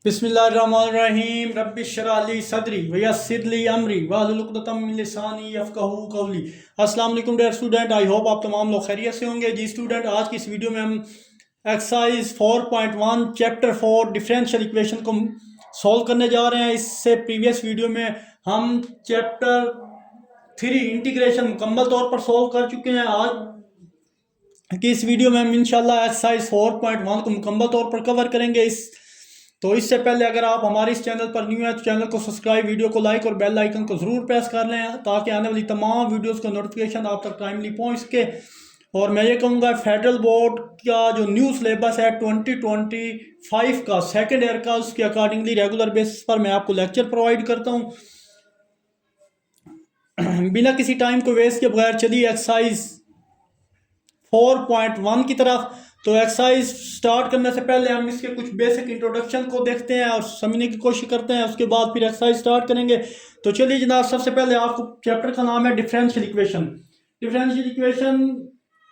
बिस्मिल्लाहिर्रहमानिर्रहीम रब्बिश्रह ली सदरी वयस्सिर ली अमरी वाहलुल उक़दतम मिन लिसानी यफ़क़हू क़ौली। अस्सलाम वालेकुम डियर स्टूडेंट, आई होप आप तमाम लोग खैरियत से होंगे। जी स्टूडेंट, आज की इस वीडियो में हम एक्सरसाइज 4.1 चैप्टर 4 डिफरेंशियल इक्वेशन को सॉल्व करने जा रहे हैं। इससे प्रीवियस वीडियो में हम चैप्टर 3 इंटीग्रेशन मुकम्मल तौर पर सॉल्व कर चुके हैं। आज की इस वीडियो में हम इंशाल्लाह एक्सरसाइज 4.1 को मुकम्मल तौर पर कवर करेंगे। इससे पहले अगर आप हमारे इस चैनल पर न्यू है तो चैनल को सब्सक्राइब, वीडियो को लाइक और बेल आइकन को ज़रूर प्रेस कर लें ताकि आने वाली तमाम वीडियोस का नोटिफिकेशन आप तक टाइमली पहुंच सके। और मैं ये कहूँगा फेडरल बोर्ड का जो न्यू सिलेबस है 2025 का सेकेंड ईयर का, उसके अकॉर्डिंगली रेगुलर बेसिस पर मैं आपको लेक्चर प्रोवाइड करता हूँ। बिना किसी टाइम को वेस्ट के बगैर चलिए एक्सरसाइज 4.1 की तरफ। तो एक्सरसाइज स्टार्ट करने से पहले हम इसके कुछ बेसिक इंट्रोडक्शन को देखते हैं और समझने की कोशिश करते हैं, उसके बाद फिर एक्सरसाइज स्टार्ट करेंगे। तो चलिए जनाब, सबसे पहले आपको चैप्टर का नाम है differential equation. Differential equation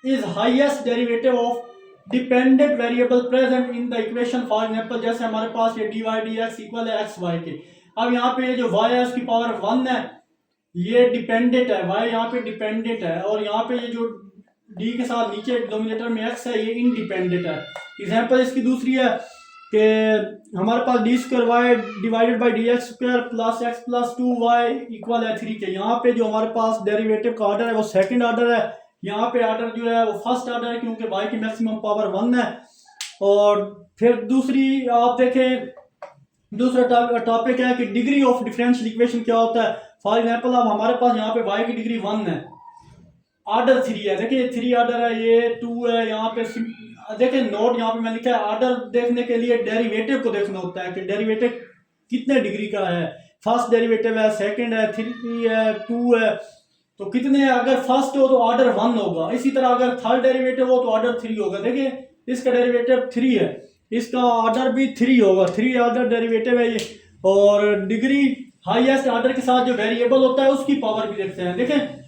is highest derivative of dependent variable present in the equation. For example जैसे हमारे पास ये D Y D X equal है एक्स वाई के। अब यहाँ पे जो वाई है उसकी पावर 1 है, ये डिपेंडेंट है, वाई यहाँ पे डिपेंडेंट है, और यहाँ पे ये जो डी के साथ नीचे डिनोमिनेटर में एक्स है ये इंडिपेंडेंट है। एग्जांपल इसकी दूसरी है कि हमारे पास D square Y divided by D x square plus X plus 2y equal है 3 के। यहाँ पे जो हमारे पास डेरिवेटिव का ऑर्डर है वो सेकंड ऑर्डर है, यहाँ पे ऑर्डर जो है वो फर्स्ट ऑर्डर है क्योंकि y की मैक्सिमम पावर 1 है। और फिर दूसरी आप देखें, दूसरा टॉपिक है कि डिग्री ऑफ डिफरेंशियल इक्वेशन क्या होता है। फॉर एग्जांपल अब हमारे पास यहाँ पे y की डिग्री 1 है, ऑर्डर 3 है, देखिए 3 ऑर्डर है, ये 2 है। यहाँ पे देखिए नोट यहाँ पे मैं लिखा है, ऑर्डर देखने के लिए डेरिवेटिव को देखना होता है कि डेरिवेटिव कितने डिग्री का है। फर्स्ट डेरिवेटिव है, सेकंड है, 3 है, 2 है, तो कितने। अगर फर्स्ट हो तो ऑर्डर 1 होगा, इसी तरह अगर थर्ड डेरिवेटिव हो तो ऑर्डर 3 होगा। देखिए इसका डेरिवेटिव 3 है, इसका ऑर्डर भी 3 होगा, 3 ऑर्डर डेरिवेटिव है ये। और डिग्री हाईएस्ट ऑर्डर के साथ जो वेरिएबल होता है उसकी पावर भी देखते हैं। देखें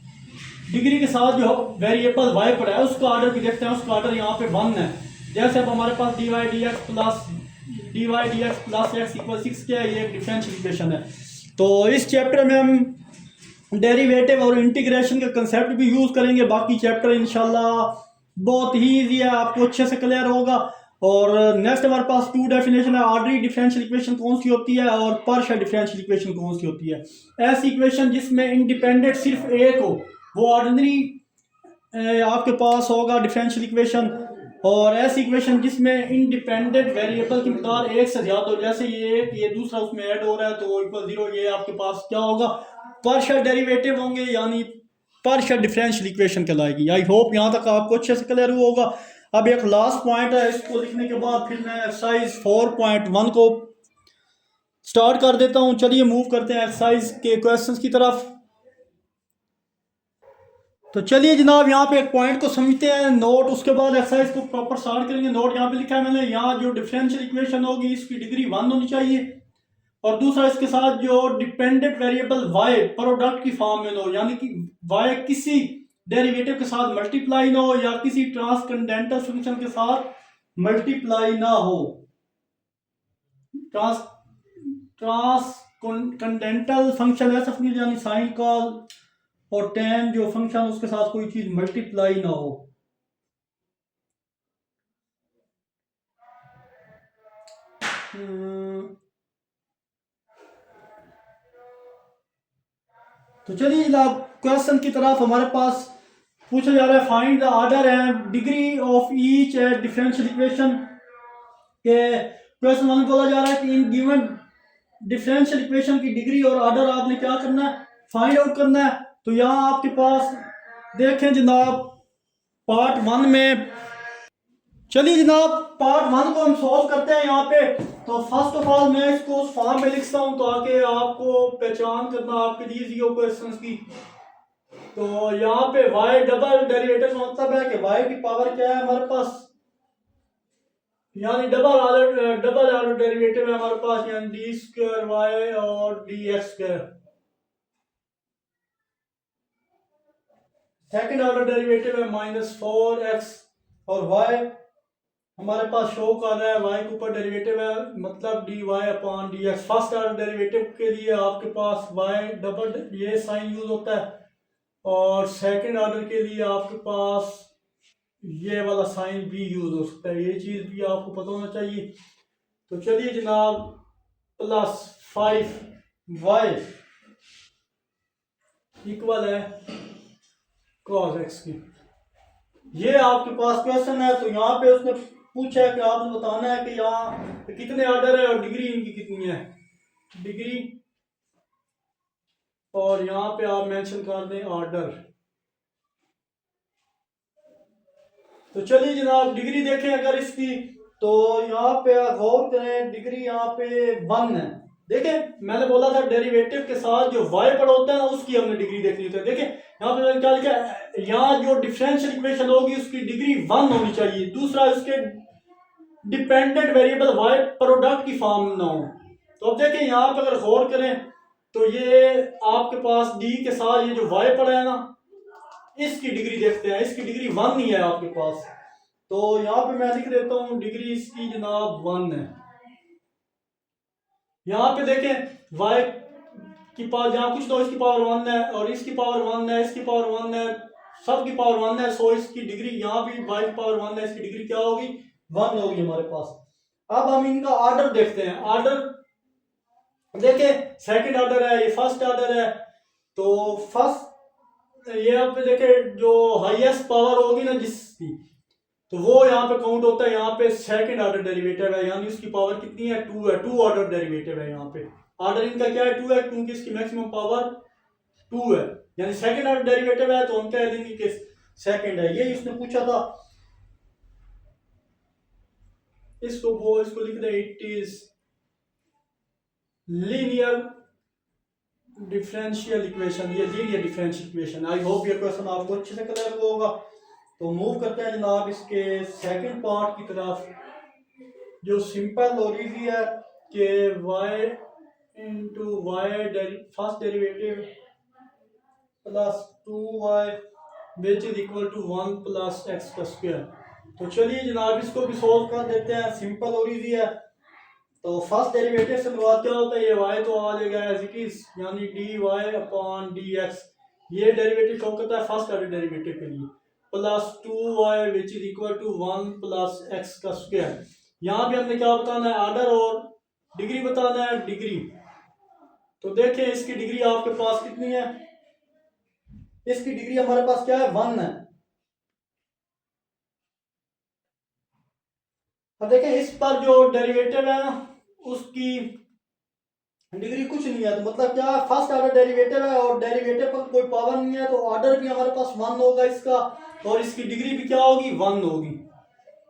डिग्री के साथ जो वेरिएबल y पर है उसका ऑर्डर भी देखते हैं, उसका ऑर्डर यहाँ पे 1 है। जैसे अब हमारे पास D Y D X plus X equal 6 क्या है, ये एक डिफरेंशियल इक्वेशन है। तो इस चैप्टर में हम डेरिवेटिव और इंटीग्रेशन के कंसेप्ट भी यूज करेंगे। बाकी चैप्टर इंशाल्लाह बहुत ही ईजी है, आपको अच्छे से क्लियर होगा। और नेक्स्ट हमारे पास 2 डेफिनेशन है, ऑर्डनरी डिफरेंशियल इक्वेशन कौन सी होती है और पार्शियल डिफरेंशियल इक्वेशन कौन सी होती है। ऐसी इक्वेशन जिसमें इंडिपेंडेंट सिर्फ एक हो वो ऑर्डिनरी आपके पास होगा डिफरेंशियल इक्वेशन। और ऐसी इक्वेशन जिसमें इंडिपेंडेंट वेरिएबल की मिकदार एक से ज्यादा हो, जैसे ये एक, ये दूसरा उसमें ऐड हो रहा है तो इक्वल 0, ये आपके पास क्या होगा, पार्शियल डेरिवेटिव होंगे, यानी पार्शियल डिफरेंशियल इक्वेशन कहलाएगी। आई होप यहाँ तक आपको अच्छे से क्लियर हुआ होगा। अब एक लास्ट पॉइंट है, इसको लिखने के बाद फिर मैं एक्सरसाइज 4.1 को स्टार्ट कर देता हूँ। चलिए मूव करते हैं एक्सरसाइज के क्वेश्चंस की तरफ। तो चलिए जनाब यहाँ पे एक पॉइंट को समझते हैं नोट, उसके बाद एक्सरसाइज को प्रॉपर स्टार्ट करेंगे। नोट यहाँ पे लिखा है मैंने, यहाँ जो डिफरेंशियल इक्वेशन होगी इसकी डिग्री 1 होनी चाहिए, और दूसरा इसके साथ जो डिपेंडेंट वेरिएबल y प्रोडक्ट की फॉर्म में हो, यानी कि y किसी डेरिवेटिव के साथ मल्टीप्लाई ना हो या किसी ट्रांसकेंडेंटल फंक्शन के साथ मल्टीप्लाई ना हो। ट्रांसकेंडेंटल फंक्शन ऐसा फंक्शन यानी साइन कॉल और टेन जो फंक्शन उसके साथ कोई चीज मल्टीप्लाई ना हो। तो चलिए जनाब क्वेश्चन की तरफ हमारे पास पूछा जा रहा है, find the order and degree of each differential equation के। क्वेश्चन वन बोला जा रहा है कि इन गिवन डिफरेंशियल इक्वेशन की डिग्री और ऑर्डर आपने क्या करना है, फाइंड आउट करना है। तो यहाँ आपके पास देखें जनाब पार्ट 1 में, चलिए जनाब पार्ट 1 को हम सॉल्व करते हैं यहाँ पे। तो फर्स्ट ऑफ ऑल मैं इसको उस फॉर्म में लिखता हूँ ताकि आपको पहचान करना आपके लिए इजी हो क्वेश्चंस की। तो यहाँ पे y डबल डेरिवेटिव का मतलब है कि y की पावर क्या है हमारे पास, यानी डबल ऑर्डर डेरिवेटिव है हमारे पास, यानी डी स्क्वायर वाई और d x square. Second order derivative है -4x और y, हमारे पास शो कर रहा है वाई के ऊपर डेरिवेटिव है, मतलब D Y upon D X. First order derivative के लिए आपके पास वाई डबल ये साइन यूज होता है, और सेकंड ऑर्डर के लिए आपके पास ये वाला साइन भी यूज हो सकता है। ये चीज़ भी आपको पता होना चाहिए। तो चलिए जनाब, प्लस 5y इक्वल है cos x की। ये आपके पास क्वेश्चन है, तो यहाँ पे उसने पूछा है कि आपने बताना है कि यहाँ कितने ऑर्डर है और डिग्री इनकी कितनी है, डिग्री, और यहाँ पे आप मेंशन कर दें ऑर्डर। तो चलिए जनाब, डिग्री देखें अगर इसकी, तो यहाँ पे गौर करें, डिग्री यहाँ पे 1 है। देखें मैंने बोला था डेरिवेटिव के साथ जो y पड़ा होता है ना, उसकी हमने डिग्री देखनी होती है। देखें यहाँ पे मैंने क्या लिखा, यहाँ जो डिफरेंशियल इक्वेशन होगी उसकी डिग्री 1 होनी चाहिए। दूसरा, उसके डिपेंडेंट वेरिएबल y प्रोडक्ट की फॉर्म ना हो। तो अब देखें यहाँ पे अगर गौर करें, तो ये आपके पास d के साथ ये जो y पड़ा है ना, इसकी डिग्री देखते हैं। इसकी डिग्री 1 नहीं है आपके पास, तो यहाँ पे मैं लिख देता हूँ डिग्री इसकी जनाब 1 है। यहाँ पे देखें y की पावर, यहाँ कुछ तो इसकी पावर 1 है और इसकी पावर 1 है, इसकी पावर 1 है, सब की पावर 1 है। सो इसकी डिग्री यहाँ भी y की पावर 1 है, इसकी डिग्री क्या होगी, 1 होगी हमारे पास। अब हम इनका ऑर्डर देखते हैं। ऑर्डर देखें, सेकंड ऑर्डर है, ये फर्स्ट ऑर्डर है। तो फर्स्ट ये आप देखे जो हाईएस्ट पावर होगी ना जिसकी, तो वो यहाँ पे काउंट होता है। यहाँ पे सेकंड ऑर्डर डेरिवेटिव है, यानी उसकी पावर कितनी है, 2 है। 2 ऑर्डर डेरिवेटिव है। यहाँ पे ऑर्डर इनका क्या है, 2 है, क्योंकि इसकी मैक्सिमम पावर 2 है, यानी सेकंड ऑर्डर डेरिवेटिव है, तो हम कह देंगे कि सेकंड है। ये इसने पूछा था, इसको लिख दे, it is linear differential equation. ये linear differential equation. I hope ये क्वेश्चन आपको अच्छे से क्लियर होगा। तो मूव करते हैं जनाब इसके सेकंड पार्ट की तरफ, जो सिंपल और इजी है कि y into Y first derivative plus 2y which is equal to 1 plus X का स्क्वायर। तो चलिए जनाब इसको भी सोल्व कर देते हैं, सिंपल और इजी है। तो फर्स्ट डेरिवेटिव से बात क्या होता है, ये y तो आ जाएगा एज इट इज, यानी D Y upon D X. ये डेरिवेटिव शो करता है फर्स्ट ऑर्डर डेरिवेटिव के लिए, plus 2y which is equal to 1 plus X का स्क्वायर। यहाँ भी हमने क्या बताना है, ऑर्डर और डिग्री बताना है, डिग्री। तो देखें इसकी डिग्री आपके पास कितनी है, इसकी डिग्री हमारे पास क्या है, 1 है। अब देखें इस पर जो डेरिवेटिव है ना, उसकी डिग्री कुछ नहीं है। तो मतलब क्या, फर्स्ट ऑर्डर डेरिवेटिव है और डेरिवेटिव पर कोई पावर नहीं है, तो ऑर्डर भी हमारे पास 1 होगा इसका, और इसकी डिग्री भी क्या होगी, 1 होगी।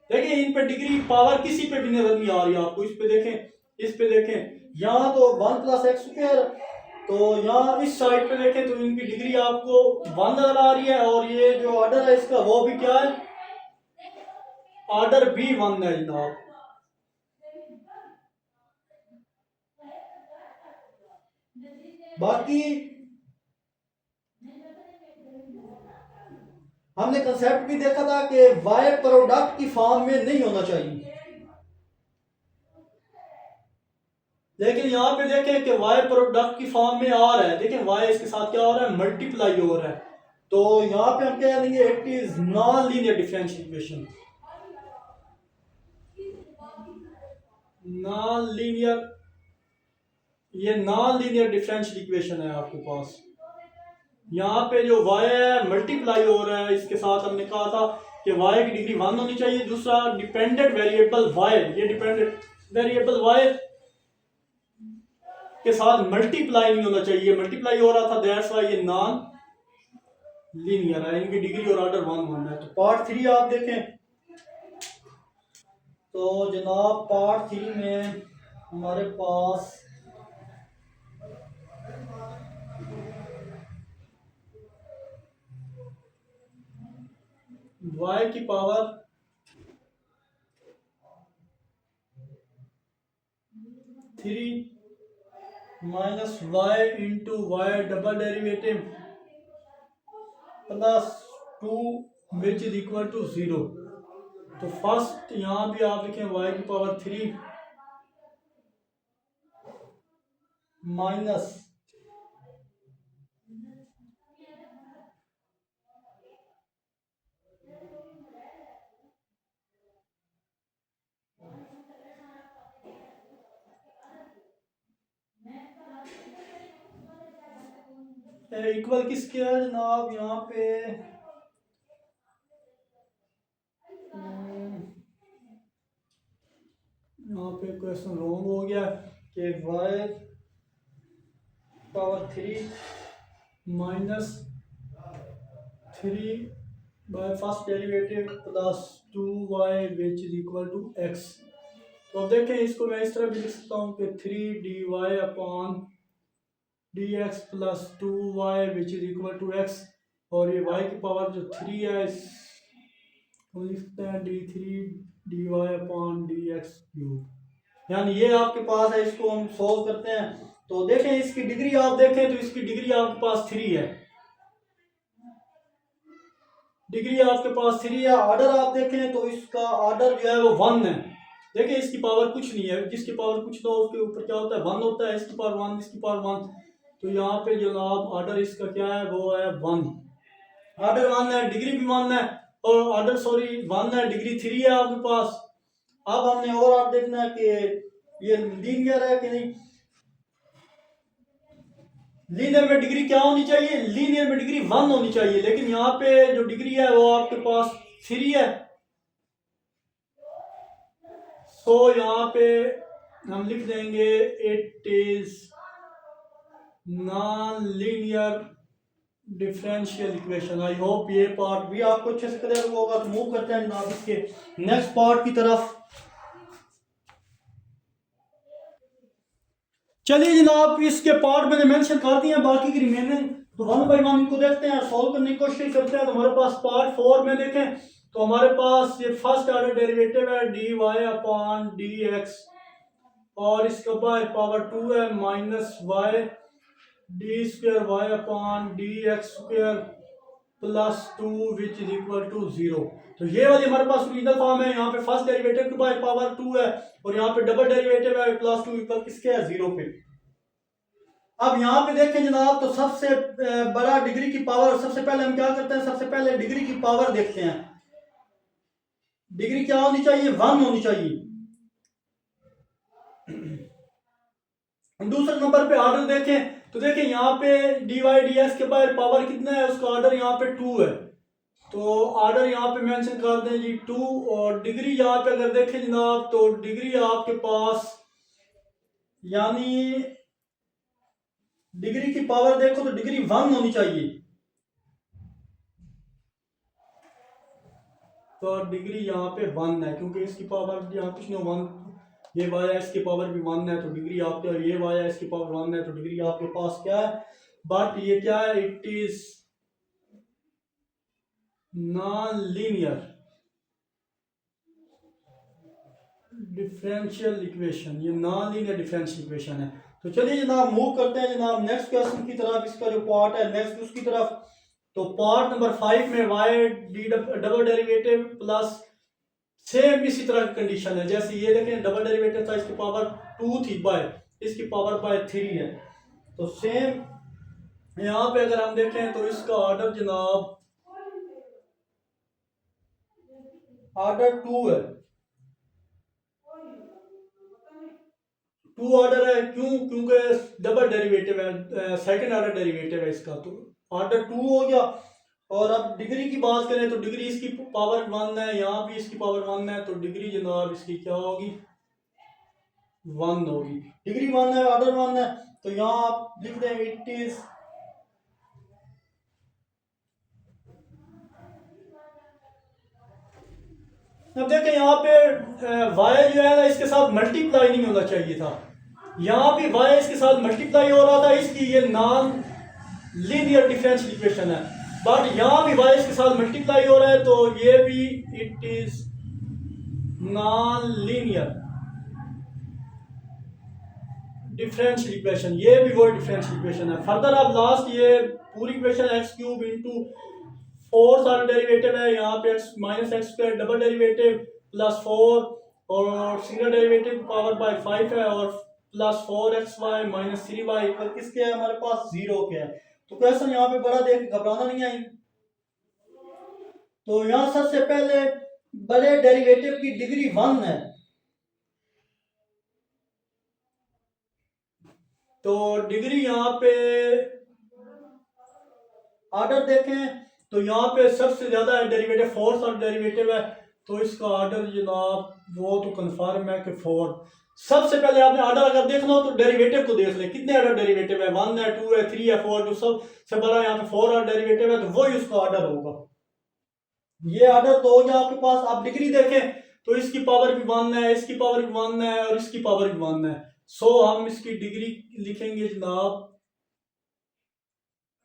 देखिए इन पे डिग्री पावर किसी पे भी नजर नहीं आ रही आपको। इस पे देखें, इस पे देखें, यहाँ तो 1 प्लस एक्स स्क्वायर, तो यहाँ इस साइड पे देखें तो इनकी डिग्री आपको 1 नजर आ रही है, और ये जो ऑर्डर है इसका वो भी क्या है, ऑर्डर भी 1 है जनाब। बाकी हमने कंसेप्ट भी देखा था कि वाई प्रोडक्ट की फॉर्म में नहीं होना चाहिए, लेकिन यहाँ पे देखें कि वाई प्रोडक्ट की फॉर्म में आ रहा है। देखें वाई इसके साथ क्या हो रहा है, मल्टीप्लाई हो रहा है। तो यहाँ पे हम कह देंगे it is non linear differential equation. Non linear, ये नॉन लीनियर डिफरेंशियल इक्वेशन है आपके पास। यहाँ पे जो y है मल्टीप्लाई हो रहा है इसके साथ। हमने कहा था कि y की डिग्री 1 होनी चाहिए। दूसरा डिपेंडेंट वेरिएबल y, ये डिपेंडेंट वेरिएबल y के साथ मल्टीप्लाई नहीं होना चाहिए, मल्टीप्लाई हो रहा था, दैट्स व्हाई ये नॉन लीनियर है। इनकी डिग्री और ऑर्डर 1 1 है। तो पार्ट 3 आप देखें, तो जनाब पार्ट 3 में हमारे पास y की power 3 minus y into Y double derivative plus 2 which is equal to 0। तो फर्स्ट यहाँ भी आप लिखें वाई की पावर 3 माइनस इक्वल किसके है जनाब यहाँ पे यहाँ पे क्वेश्चन रॉन्ग हो गया कि Y power 3 minus 3 by first derivative plus 2y which is equal to x। तो अब देखें इसको मैं इस तरह भी लिख सकता हूँ कि 3 dy upon dx plus 2y which is equal to x, और ये y की पावर जो 3 है हम लिख सकते हैं d3 dy upon dx cube, यानी ये आपके पास है। इसको हम सॉल्व करते हैं तो देखें इसकी डिग्री आप देखें तो इसकी डिग्री आपके पास 3 है, डिग्री आपके पास 3 है। ऑर्डर आप देखें तो इसका ऑर्डर जो है वो 1 है। देखिए इसकी पावर कुछ नहीं है, जिसकी पावर कुछ तो उसके ऊपर क्या होता है 1 होता है, इसकी पावर 1 इसकी पावर 1, तो यहाँ पे जनाब ऑर्डर इसका क्या है वो है 1, ऑर्डर 1 है, डिग्री भी 1 है, और ऑर्डर सॉरी 1 है, डिग्री 3 है आपके पास। अब हमने और आप देखना है कि ये लीनियर है कि नहीं। लीनियर में डिग्री क्या होनी चाहिए, लीनियर में डिग्री 1 होनी चाहिए, लेकिन यहाँ पे जो डिग्री है वो आपके पास 3 है। सो यहाँ पे हम लिख देंगे it is non linear differential equation. I hope ये पार्ट भी आपको अच्छे से क्लियर होगा। तो मूव करते हैं जनाब इसके नेक्स्ट पार्ट की तरफ। चलिए जनाब इसके पार्ट मैंने मेंशन कर दिए हैं, बाकी की रिमेनिंग तो वन बाय वन इनको देखते हैं, सॉल्व करने की कोशिश करते हैं। तो हमारे पास पार्ट 4 में देखें तो हमारे पास ये फर्स्ट ऑर्डर डेरिवेटिव है dy अपॉन dx, और इसका बाय पावर 2 है minus y D square Y upon D x square plus 2 which is equal to 0। तो ये वाली हमारे पास ओरिजिनल फॉर्म है। यहाँ पे फर्स्ट डेरिवेटिव की बाय पावर 2 है, और यहाँ पे डबल डेरिवेटिव है प्लस 2 इक्वल किसके है 0 पे। अब यहाँ पे देखें जनाब तो सबसे बड़ा डिग्री की पावर, सबसे पहले हम क्या करते हैं, सबसे पहले डिग्री की पावर देखते हैं। डिग्री क्या होनी चाहिए 1 होनी चाहिए। दूसरे नंबर पे ऑर्डर देखें तो देखें यहाँ पे dy ds के बाहर पावर कितना है, उसका ऑर्डर यहाँ पे 2 है, तो ऑर्डर यहाँ पे मेंशन कर दें जी 2। और डिग्री यहाँ पे अगर देखें जनाब तो डिग्री आपके पास, यानी डिग्री की पावर देखो तो डिग्री 1 होनी चाहिए। तो डिग्री यहाँ पे 1 है, क्योंकि इसकी पावर यहाँ कुछ नहीं 1, ये वाई एस की पावर भी 1 है, तो डिग्री आपके, ये वाई एस की पावर 1 है, तो डिग्री आपके पास क्या है, बट ये क्या है, it is non linear differential equation. ये नॉन लीनियर डिफरेंशियल इक्वेशन है। तो चलिए जनाब मूव करते हैं जनाब नेक्स्ट क्वेश्चन की तरफ। इसका जो पार्ट है नेक्स्ट उसकी तरफ, तो पार्ट नंबर 5 में Y D double derivative plus same इसी तरह की कंडीशन है। जैसे ये देखें डबल डेरिवेटिव था, इसकी पावर 2 थी बाय, इसकी पावर बाय 3 है, तो सेम यहाँ पे अगर हम देखें तो इसका ऑर्डर जनाब ऑर्डर 2 है, 2 ऑर्डर है। क्यों, क्योंकि डबल डेरिवेटिव है, सेकंड ऑर्डर डेरिवेटिव है इसका, तो ऑर्डर 2 हो गया। और अब डिग्री की बात करें तो डिग्री इसकी पावर 1 है, यहाँ भी इसकी पावर 1 है, तो डिग्री जनाब इसकी क्या होगी 1 होगी। डिग्री 1 है, ऑर्डर 1 है, तो यहाँ आप लिख दें इट इज अब देखें यहाँ पे y जो है ना इसके साथ मल्टीप्लाई नहीं होना चाहिए था, यहाँ भी y इसके साथ मल्टीप्लाई हो रहा था, इसकी ये नॉन लीनियर डिफरेंशियल इक्वेशन है। बट यहाँ भी y इसके साथ मल्टीप्लाई हो रहा है, तो ये भी it is non linear differential equation, ये भी वो डिफरेंशियल इक्वेशन है। फर्दर आप लास्ट ये पूरी equation x cube into fourth order derivative है, यहाँ पे x minus x square double derivative plus 4 और सिंगल डेरिवेटिव पावर बाय 5 है और प्लस 4xy माइनस 3y और किसके है हमारे पास 0 के है। तो क्वेश्चन यहाँ पे बड़ा देख घबराना नहीं है। तो यहाँ सबसे पहले बड़े डेरिवेटिव की डिग्री 1 है, तो डिग्री यहाँ पे ऑर्डर देखें तो यहाँ पे सबसे ज्यादा है डेरिवेटिव, फोर्थ और डेरिवेटिव है, तो इसका ऑर्डर जनाब वो तो कंफर्म है कि 4। सबसे पहले आपने ऑर्डर अगर देखना हो तो डेरिवेटिव को देख ले, कितने ऑर्डर डेरिवेटिव है, 1 है, 2 है, 3 है, 4, जो सबसे बड़ा यहाँ पे 4 ऑर्डर डेरिवेटिव है, तो वही उसका ऑर्डर होगा। ये ऑर्डर तो हो गया आपके पास। आप डिग्री देखें तो इसकी पावर भी 1 है, इसकी पावर भी 1 है और इसकी पावर भी 1 है। सो हम इसकी डिग्री लिखेंगे जनाब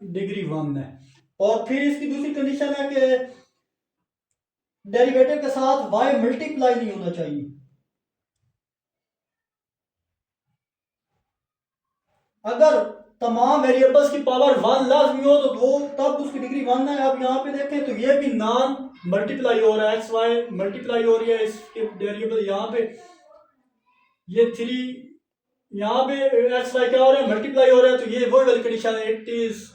डिग्री 1 है। और फिर इसकी दूसरी कंडीशन है कि डेरिवेटिव के साथ y मल्टीप्लाई नहीं होना चाहिए। अगर तमाम वेरिएबल्स की पावर 1 लाजमी हो तो दो, तब उसकी डिग्री 1 है। अब यहाँ पे देखें तो ये भी नॉन मल्टीप्लाई हो रहा है, एक्स वाई मल्टीप्लाई हो रही है, इसके वेरिएबल यहाँ पे ये 3, यहाँ पे एक्स वाई क्या हो रहा है, मल्टीप्लाई हो रहा है, तो ये वही वाली कंडीशन है, it is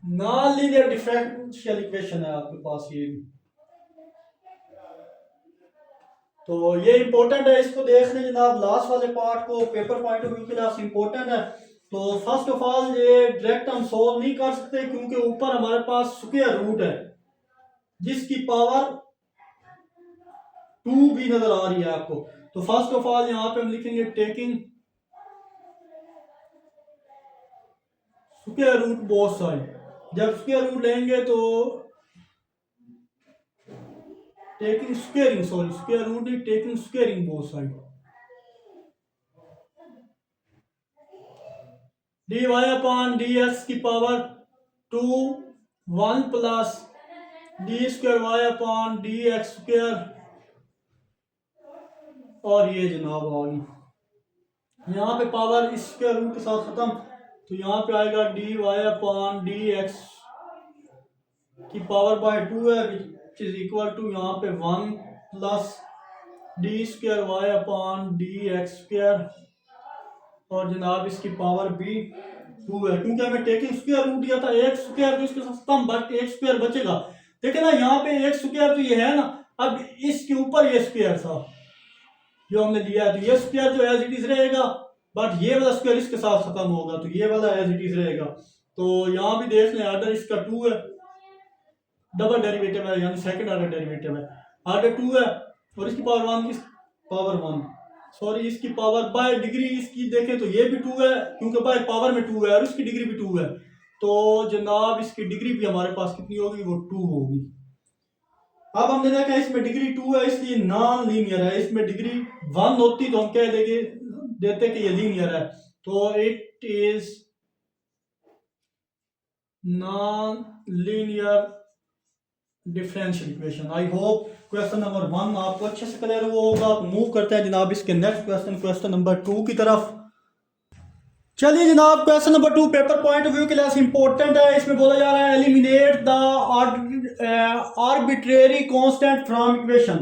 non linear differential equation है आपके पास ये। तो ये इंपॉर्टेंट है, इसको देख लें जनाब, लास्ट वाले पार्ट को पेपर पॉइंट ऑफ व्यू के लिए इंपॉर्टेंट है। तो फर्स्ट ऑफ ऑल ये डायरेक्ट हम सोल्व नहीं कर सकते क्योंकि ऊपर हमारे पास स्क्वायर रूट है जिसकी पावर 2 भी नजर आ रही है आपको। तो फर्स्ट ऑफ ऑल यहाँ पे हम लिखेंगे taking square root both side. जब स्क्वायर रूट लेंगे तो taking squaring, sorry square root नहीं, taking squaring both side, dy upon dx की power 2 1 plus D square Y upon D x square, और ये जनाब आ गई यहाँ पे पावर इस स्क्वायर रूट के साथ खत्म, तो यहाँ पे आएगा D Y upon D X की पावर बाय 2 है विच इज इक्वल टू यहाँ पे 1 plus D square Y upon D x square, और जनाब इसकी पावर भी 2 है क्योंकि हमें टेकिंग स्क्वायर रूट दिया था एक स्क्वायर, तो इसके साथ कम बट एक स्क्वायर बचेगा। देखिए ना यहाँ पे एक स्क्वायर तो ये है ना, अब इसके ऊपर ये स्क्वायर था जो हमने लिया है, तो ये स्क्वायर जो एज इट इज रहेगा, बट ये वाला स्क्वायर इसके साथ खत्म होगा, तो ये वाला एज इट इज रहेगा। तो यहाँ भी देख लें ऑर्डर इसका 2 है, डबल डेरिवेटिव है यानी सेकंड ऑर्डर डेरिवेटिव है, ऑर्डर 2 है और इसकी पावर 1, इस पावर 1 सॉरी इसकी पावर बाय डिग्री इसकी देखें तो ये भी 2 है क्योंकि बाय पावर में 2 है और इसकी डिग्री भी 2 है, तो जनाब इसकी डिग्री भी हमारे पास कितनी होगी, वो 2 होगी। अब हमने देखा इसमें डिग्री 2 है इसलिए नॉन लीनियर है, इसमें डिग्री 1 होती तो हम कह देते कि ये लीनियर है, तो it is non linear differential equation. I hope question number 1 आपको अच्छे से क्लियर हुआ होगा। तो मूव करते हैं जनाब इसके नेक्स्ट क्वेश्चन, क्वेश्चन नंबर 2 की तरफ। चलिए जनाब question number 2 paper point of view के लिए इंपॉर्टेंट है। इसमें बोला जा रहा है eliminate the arbitrary constant from equation,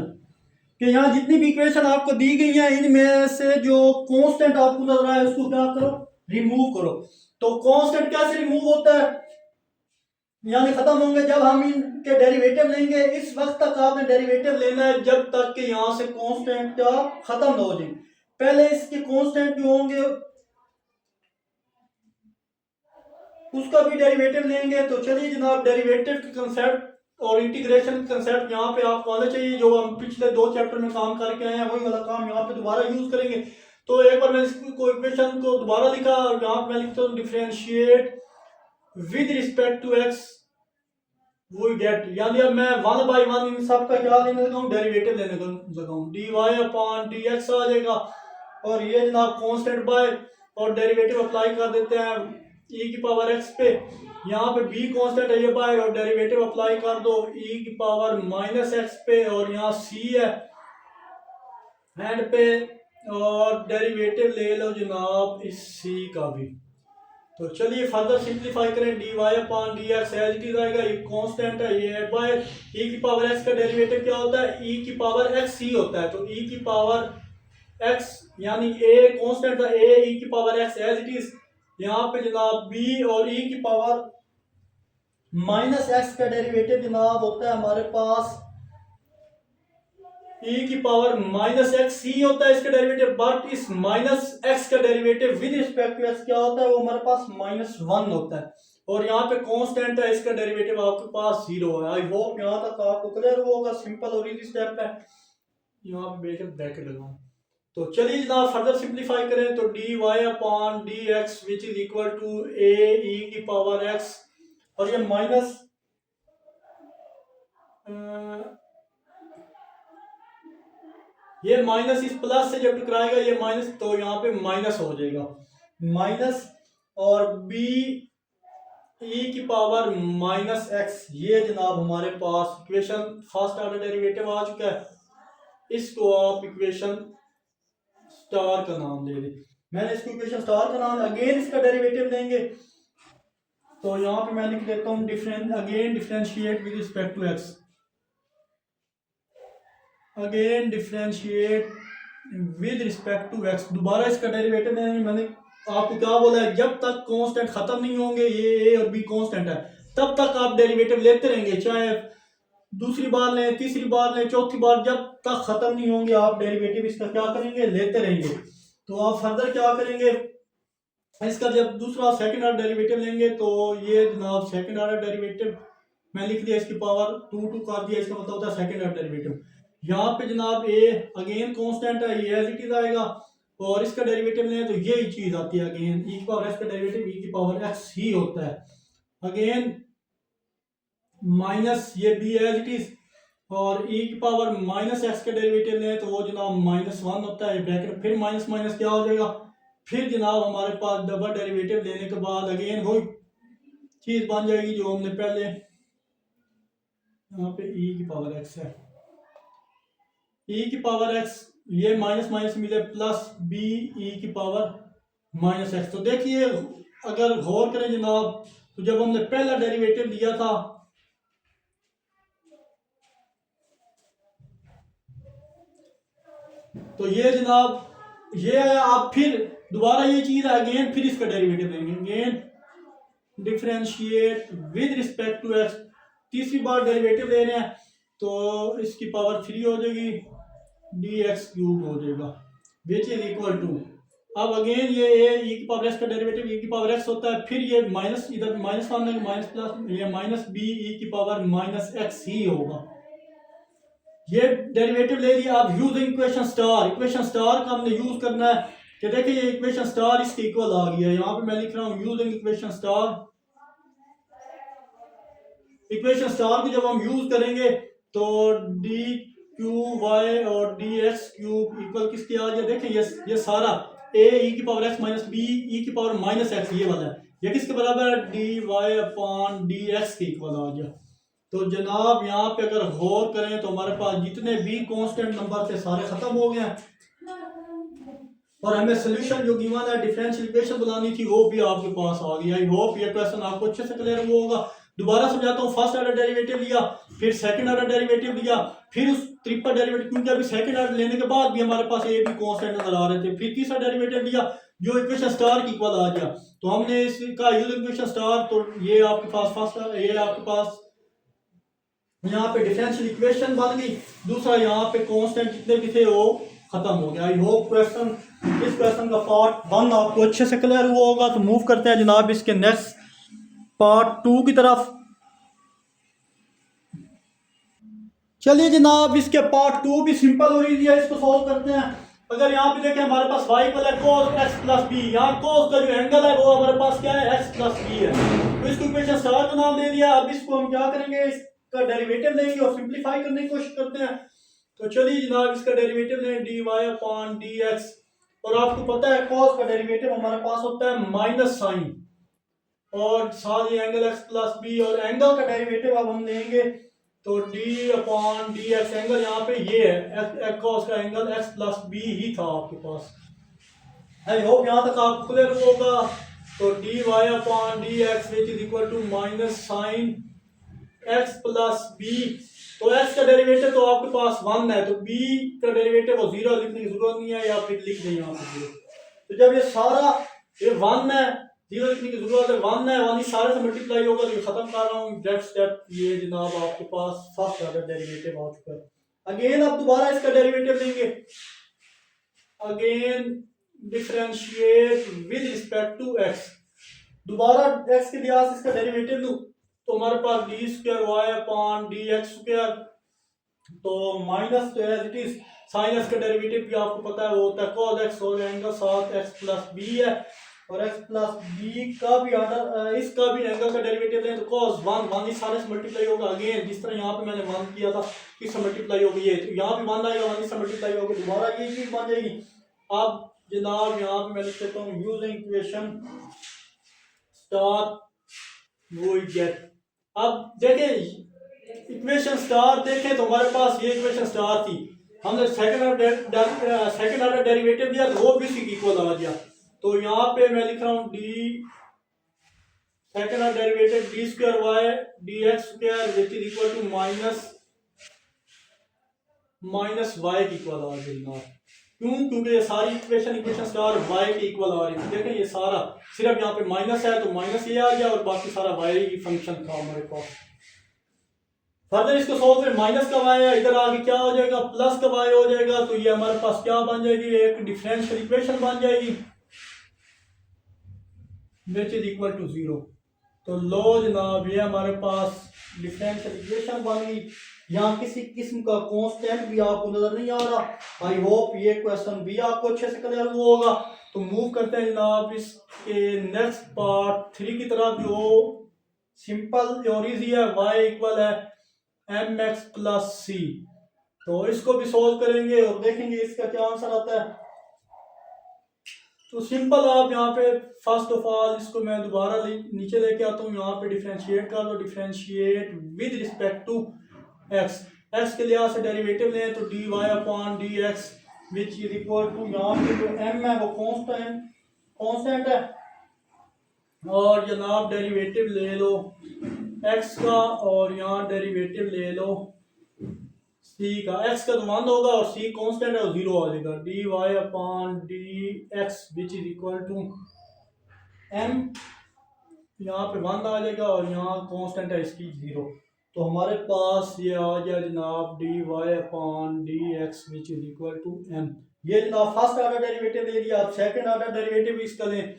कि यहाँ जितनी भी इक्वेशन आपको दी गई हैं इनमें से जो कांस्टेंट आपको नजर आए उसको क्या करो, रिमूव करो। तो कांस्टेंट कैसे रिमूव होता है, यानी खत्म होंगे जब हम इनके डेरिवेटिव लेंगे। इस वक्त तक आपने डेरिवेटिव लेना है जब तक कि यहाँ से कांस्टेंट का खत्म ना हो जाए। पहले इसके कांस्टेंट जो होंगे उसका भी डेरिवेटिव लेंगे। तो चलिए जनाब डेरिवेटिव के कंसेप्ट और इंटीग्रेशन के कंसेप्ट यहाँ पे आपको आने चाहिए, जो हम पिछले 2 चैप्टर में काम करके आए हैं वही वाला काम यहाँ पे दोबारा यूज करेंगे। तो एक बार मैं इसको इक्वेशन को दोबारा लिखा और यहाँ पे मैं लिखता हूँ differentiate with respect to X वो गेट, यानी अब मैं 1/1 इन सब का क्या लेने लगा हूँ, डेरिवेटिव लेने लगा हूँ, D Y upon D X आ जाएगा, और ये जनाब कांस्टेंट बाय और डेरिवेटिव अप्लाई कर देते हैं e की पावर x पे, यहाँ पे b कांस्टेंट है ये बाय और डेरिवेटिव अप्लाई कर दो e की पावर -x पे, और यहाँ c है एंड पे और डेरिवेटिव ले लो जनाब इस सी का भी। तो चलिए फर्दर सिंप्लीफाई करें, d Y upon D x as it is आएगा, ये कांस्टेंट है, ये बाय ई की पावर एक्स का डेरिवेटिव क्या होता है, ई की पावर एक्स सी होता है। तो ई की पावर एक्स यानी ए कांस्टेंट था, ए ई की power x as it is, यहाँ पे जनाब बी और ई की पावर माइनस एक्स का डेरिवेटिव जनाब होता है हमारे पास e की पावर माइनस एक्स सी होता है इसका डेरिवेटिव, बट इस माइनस एक्स का derivative with respect to x क्या होता है, वो हमारे पास -1 होता है। और यहाँ पे कांस्टेंट है, इसका डेरिवेटिव आपके पास 0 है। आई होप यहाँ तक आपको क्लियर होगा, सिंपल और इजी स्टेप है। यहाँ पे बेशक ब्रैकेट लगाऊं। तो चलिए जनाब फर्दर सिंप्लीफाई करें, तो D Y upon D x which is equal to A ई की पावर एक्स, और ये माइनस ये माइनस इस प्लस से जब टकराएगा ये माइनस, तो यहाँ पे माइनस हो जाएगा माइनस, और बी ई की पावर माइनस एक्स, ये जनाब हमारे पास इक्वेशन फर्स्ट ऑर्डर डेरिवेटिव आ चुका है। इसको आप इक्वेशन स्टार का नाम दे दें, मैंने इसको इक्वेशन स्टार का नाम, अगेन इसका डेरिवेटिव लेंगे। तो यहाँ पे मैं लिख देता हूँ differentiate with respect to x, again differentiate with respect to x, दोबारा इसका डेरिवेटिव मैंने आपको क्या बोला है, जब तक कांस्टेंट खत्म नहीं होंगे, ये ए और बी कांस्टेंट है, तब तक आप डेरिवेटिव लेते रहेंगे, चाहे दूसरी बार लें, तीसरी बार लें, चौथी बार, जब तक खत्म नहीं होंगे आप डेरिवेटिव इसका क्या करेंगे, लेते रहेंगे। तो आप फर्दर क्या करेंगे, इसका जब दूसरा सेकंड ऑर्डर डेरिवेटिव लेंगे, तो ये जनाब सेकंड ऑर्डर डेरिवेटिव मैं लिख दिया, इसकी पावर 2 कर दिया, इसका मतलब होता है सेकंड ऑर्डर डेरिवेटिव। यहाँ पे जनाब ए अगेन कांस्टेंट है, ये एज इट इज आएगा, और इसका डेरिवेटिव लें तो यही चीज आती है, अगेन ई की पावर एक्स का डेरिवेटिव ई की पावर एक्स ही होता है, अगेन माइनस ये बी एज इट इज, और ई की पावर माइनस एक्स का डेरिवेटिव लें तो वो जनाब -1 होता है, ब्रैकेट फिर माइनस माइनस क्या हो जाएगा, फिर जनाब हमारे पास डबल डेरिवेटिव लेने के बाद अगेन वही चीज बन जाएगी जो हमने पहले, यहाँ पे ई की पावर एक्स है, ई की पावर एक्स, ये माइनस माइनस मिले प्लस बी ई की पावर माइनस एक्स। तो देखिए अगर गौर करें जनाब, तो जब हमने पहला डेरिवेटिव लिया था, तो ये जनाब ये आया, आप फिर दोबारा ये चीज है, अगेन फिर इसका डेरिवेटिव लेंगे, again differentiate with respect to x, तीसरी बार डेरिवेटिव ले रहे हैं, तो इसकी पावर 3 हो जाएगी, डी एक्स क्यूब हो जाएगा, विच इज इक्वल टू, अब अगेन ये ए ई की पावर एक्स का डेरिवेटिव ई की पावर एक्स होता है, फिर ये माइनस, इधर माइनस आने माइनस प्लस, ये माइनस बी ई की पावर माइनस एक्स ही होगा, ये डेरिवेटिव ले लिया। अब using equation star, equation star का हमने यूज करना है कि देखिए ये इक्वेशन स्टार इसके इक्वल आ गया है, यहाँ पे मैं लिख रहा हूँ using equation star, equation star को जब हम यूज करेंगे तो डी क्यू वाई और डी एक्स क्यूब इक्वल किसके आ गया, देखिए ये सारा ए ई की power x minus b e की पावर माइनस एक्स, ये वाला है, ये किसके बराबर है, d Y upon D x के इक्वल आ गया। तो जनाब यहाँ पे अगर गौर करें तो हमारे पास जितने भी कांस्टेंट नंबर थे सारे खत्म हो गए हैं, और हमें सोल्यूशन जो गिवन है डिफरेंशियल इक्वेशन बनानी थी वो भी आपके पास आ गई। आई होप ये क्वेश्चन आपको अच्छे से क्लियर हुआ होगा। दोबारा समझाता हूँ, फर्स्ट ऑर्डर डेरिवेटिव लिया, फिर सेकंड ऑर्डर डेरिवेटिव लिया, फिर उस ट्रिपल डेरिवेटिव, क्योंकि अभी सेकंड ऑर्डर लेने के बाद भी हमारे पास ए भी कांस्टेंट नजर आ रहे थे, फिर तीसरा डेरिवेटिव लिया जो इक्वेशन स्टार की इक्वल आ गया, तो हमने इसका यूज इक्वेशन स्टार, तो ये आपके पास फर्स्ट, ये आपके पास यहाँ पे डिफरेंशियल इक्वेशन बन गई, दूसरा यहाँ पे कांस्टेंट जितने भी थे वो खत्म हो गया। आई होप क्वेश्चन, इस क्वेश्चन का पार्ट 1 आपको अच्छे से क्लियर हुआ होगा। तो मूव करते हैं जनाब इसके नेक्स्ट पार्ट 2 की तरफ। चलिए जनाब इसके पार्ट 2 भी सिंपल और इजी है, इसको सॉल्व करते हैं। अगर यहाँ पे देखें हमारे पास y इक्वल है cos x प्लस बी, यहाँ cos का जो एंगल है वो हमारे पास क्या है, x प्लस बी है, तो इसको इक्वेशन स्टार का नाम दे दिया। अब इसको हम क्या करेंगे, इसका डेरिवेटिव लेंगे और सिंप्लीफाई करने की कोशिश करते हैं। तो चलिए जनाब इसका डेरिवेटिव लें, d Y upon D x, और आपको पता है cos का डेरिवेटिव हमारे पास होता है माइनस साइन, और साथ ही एंगल x प्लस बी, और एंगल का डेरिवेटिव अब हम लेंगे तो D upon D x angle यहाँ पे ये है cos का एंगल x प्लस बी ही था आपके पास। आई होप यहाँ तक आपको क्लियर होगा। तो D Y upon D x which is equal to minus sine x plus b. तो x का डेरिवेटिव तो आपके पास 1 है, तो b का डेरिवेटिव को 0 लिखने की जरूरत नहीं है, या फिर लिख दें यहाँ पे 0। तो जब ये सारा ये 1 है, 0 लिखने की जरूरत है, 1 है, 1 ही सारे से मल्टीप्लाई होगा, तो ये खत्म कर रहा हूँ डायरेक्ट स्टेप। ये जनाब आपके पास फर्स्ट ऑर्डर डेरिवेटिव आ चुका है। अगेन आप दोबारा इसका डेरिवेटिव लेंगे, again differentiate with respect to x। दोबारा x के लिहाज से इसका डेरिवेटिव लूं तो हमारे पास D square Y upon D x square, तो माइनस तो as it is sine X का डेरिवेटिव भी आपको पता है वो होता है cos x हो जाएगा 7x प्लस बी है, और x प्लस बी का भी ऑर्डर इसका भी एंगल का डेरिवेटिव लें तो cos 1 ही सारे से मल्टीप्लाई होगा। अगेन जिस तरह यहाँ पे मैंने 1 किया था किससे मल्टीप्लाई होगी, ये तो यहाँ भी 1 आएगा, 1 से मल्टीप्लाई होगा, दोबारा ये चीज बन जाएगी। अब जनाब यहाँ पे मैं लिख देता हूँ यूजिंग इक्वेशन स्टार वो गेट। अब देखें इक्वेशन स्टार देखें तो हमारे पास ये इक्वेशन स्टार थी, हमने सेकंड ऑर्डर डेरिवेटिव दिया तो वो भी इसी इक्वल आ गया। तो यहाँ पे मैं लिख रहा हूँ d second order derivative d square y D x square which is equal to minus y की इक्वल आ गई। क्यों? क्योंकि ये सारी इक्वेशन स्टार y के इक्वल आ रही है। देखें ये सारा सिर्फ यहाँ पे माइनस है तो माइनस ये आ गया, और बाकी सारा y की फंक्शन था हमारे पास। फर्दर इसको सोल्व करें, माइनस का y है, इधर आगे क्या हो जाएगा प्लस का y हो जाएगा, तो ये हमारे पास क्या बन जाएगी, एक डिफरेंशियल इक्वेशन बन जाएगी विच इज इक्वल टू 0। तो लो जनाब ये हमारे पास डिफरेंशियल इक्वेशन बन गई। यहाँ किसी किस्म का कांस्टेंट भी आपको नजर नहीं आ रहा। आई होप ये क्वेश्चन भी आपको अच्छे से क्लियर हुआ होगा। तो मूव करते हैं जनाब इसके नेक्स्ट पार्ट 3 की तरफ, जो सिंपल और इजी है। y इक्वल है mx प्लस सी। तो इसको भी सोल्व करेंगे और देखेंगे इसका क्या आंसर आता है। तो सिंपल आप यहाँ पे फर्स्ट ऑफ ऑल इसको मैं दोबारा नीचे लेके आता हूँ, यहाँ पे डिफरेंशिएट कर दो, differentiate with respect to x। x के लिहाज से डेरिवेटिव लें तो D Y upon D x which is equal to यहाँ पे जो m है वो कांस्टेंट है, और जनाब डेरिवेटिव ले लो x का, और यहाँ डेरिवेटिव ले लो c का। x का तो 1 होगा और c कांस्टेंट है वो 0 आ जाएगा। D Y upon D x which is equal to m, यहाँ पे 1 आ जाएगा और यहाँ कांस्टेंट है इसकी 0। तो हमारे पास ये आ गया जनाब d Y upon D x which is equal to m। ये जनाब फर्स्ट ऑर्डर डेरिवेटिव ले लिया। आप सेकंड ऑर्डर डेरिवेटिव इसका लें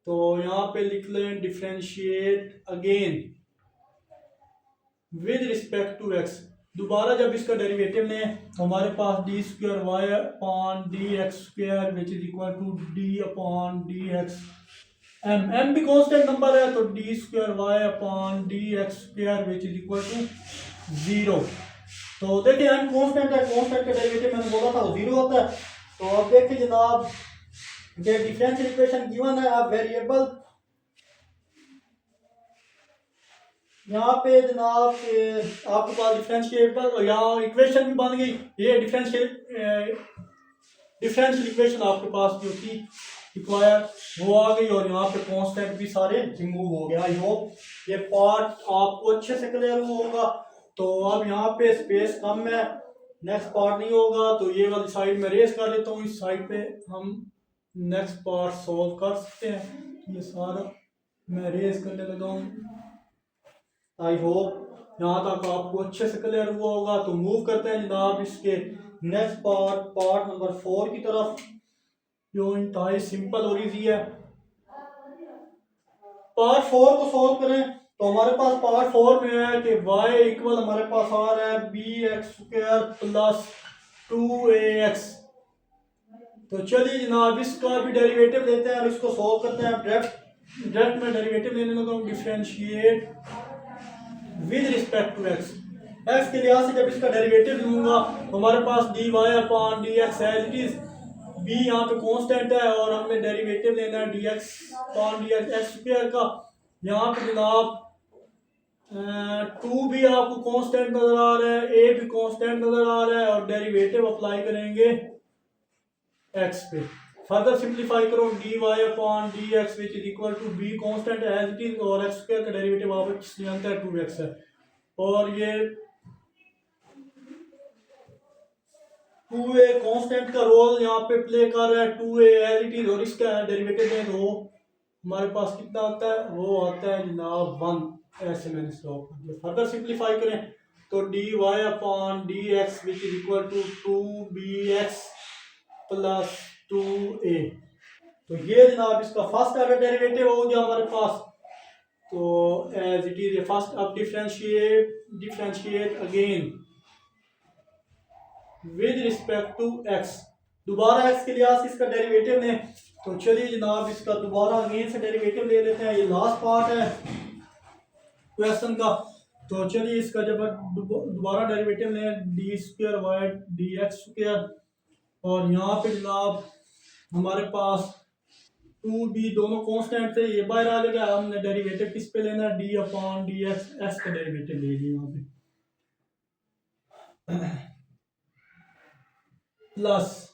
तो यहाँ पे लिख लें differentiate again with respect to x। दोबारा जब इसका डेरिवेटिव लें तो हमारे पास D square Y upon D x square which is equal to D upon D X m भी कांस्टेंट नंबर है, तो D square Y upon D x square which is equal to 0। तो देखिए m कांस्टेंट है, constant का derivative मैंने बोला था वो 0 होता है। तो अब देखिए जनाब ये डिफरेंशियल इक्वेशन गिवन है। अब वेरिएबल यहाँ पे जनाब आपके पास डिफरेंशिएबल यहाँ इक्वेशन भी बन गई। ये डिफरेंशियल इक्वेशन आपके पास जो थी रिक्वायर वो आ गई, और यहाँ पे कांस्टेंट भी सारे रिमूव हो गया। आई होप ये पार्ट आपको अच्छे से क्लियर होगा। तो अब यहाँ पे स्पेस कम है, नेक्स्ट पार्ट नहीं होगा, तो ये वाली साइड में रेस कर लेता हूँ। इस साइड पे हम नेक्स्ट पार्ट सॉल्व कर सकते हैं। ये सारा मैं रेस करने लगा हूँ। आई होप यहाँ तक आपको अच्छे से क्लियर हुआ होगा। तो मूव करते हैं जनाब इसके नेक्स्ट पार्ट नंबर 4 की तरफ, जो इंतहाई सिंपल और इजी है। पार्ट 4 को सॉल्व करें तो हमारे पास पार्ट 4 में है कि y इक्वल हमारे पास आ रहा है bx स्क्वायर प्लस 2ax। तो चलिए जनाब इसका भी डेरिवेटिव लेते हैं और इसको सॉल्व करते हैं। डायरेक्ट में डेरिवेटिव लेने लगा हूँ, differentiate with respect to x। x के लिहाज से जब इसका डेरिवेटिव लूंगा तो हमारे पास D Y upon D x as it is, b यहाँ पे कांस्टेंट है और हमने डेरिवेटिव लेना है dx upon D x square का। यहाँ पे जनाब टू भी आपको कांस्टेंट नजर आ रहा है, ए भी कांस्टेंट नजर आ रहा है, और डेरिवेटिव अप्लाई करेंगे एक्स पे। फर्दर सिंप्लीफाई करो, d Y upon D x which is equal to b constant as it is, और एक्स स्क्वायर का डेरिवेटिव आप जानते हैं 2x है, और ये 2a कांस्टेंट का रोल यहाँ पे प्ले कर रहा है, 2a एज इट इज, और इसका डेरिवेटिव है तो हमारे पास कितना आता है, वो आता है जनाब 1। ऐसे मैंने सॉल्व कर दिया। फर्दर सिंप्लीफाई करें तो D Y upon D x which is equal to 2bx plus 2a। तो ये जनाब इसका फर्स्ट ऑर्डर डेरिवेटिव हो गया हमारे पास। तो एज इट इज फर्स्ट, अब differentiate again with respect to x, दोबारा एक्स के लिहाज से इसका डेरिवेटिव लें। तो चलिए जनाब इसका दोबारा अगेन से डेरिवेटिव ले लेते हैं, ये लास्ट पार्ट है क्वेश्चन का। तो चलिए इसका जब दोबारा डेरिवेटिव लें, d square y D x square, और यहाँ पे जनाब हमारे पास 2b दोनों कांस्टेंट थे, ये बाहर आ जाएगा। हमने डेरिवेटिव किस पे लेना है, D upon D x, x का डेरिवेटिव ले लिया यहाँ पे, प्लस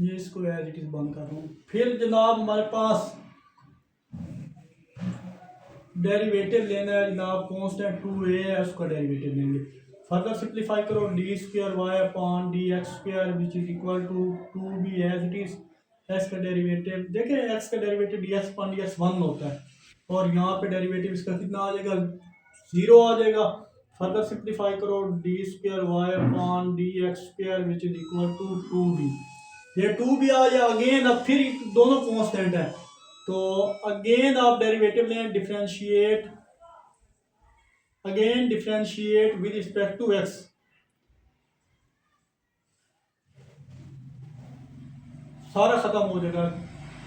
ये इसको एज इट इज बंद कर रहा हूँ। फिर जनाब हमारे पास डेरिवेटिव लेना है जनाब, कांस्टेंट 2a है उसका डेरिवेटिव लेंगे। फर्दर सिंप्लीफाई करो, d square Y upon D x square which is equal to 2b as it is, x का डेरिवेटिव देखें, एक्स का derivative d x upon D x 1 होता है, और यहाँ पे डेरिवेटिव इसका कितना आ जाएगा, 0 आ जाएगा। फर्दर सिंप्लीफाई करो, d square Y upon D x square which is equal to 2b, ये 2b आ जाए अगेन। अब फिर दोनों कांस्टेंट है तो अगेन आप डेरिवेटिव लें, differentiate with respect to x, सारा खत्म हो जाएगा।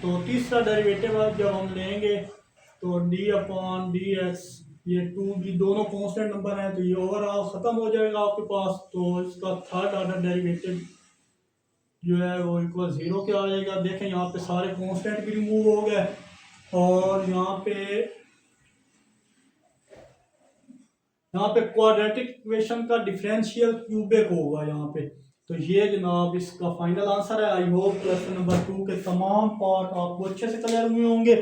तो तीसरा डेरिवेटिव अब जब हम लेंगे तो डी अपॉन डी एक्स, ये 2b दोनों कांस्टेंट नंबर हैं तो ये ओवरऑल खत्म हो जाएगा आपके पास। तो इसका थर्ड ऑर्डर डेरिवेटिव जो है वो इक्वल 0 के आ जाएगा। देखें यहाँ पे सारे कांस्टेंट भी रिमूव हो गए, और यहाँ पे क्वाड्रेटिक इक्वेशन का डिफरेंशियल क्यूबिक होगा यहाँ पे। तो ये जनाब इसका फाइनल आंसर है। आई होप क्वेश्चन नंबर 2 के तमाम पार्ट आपको अच्छे से क्लियर हुए होंगे।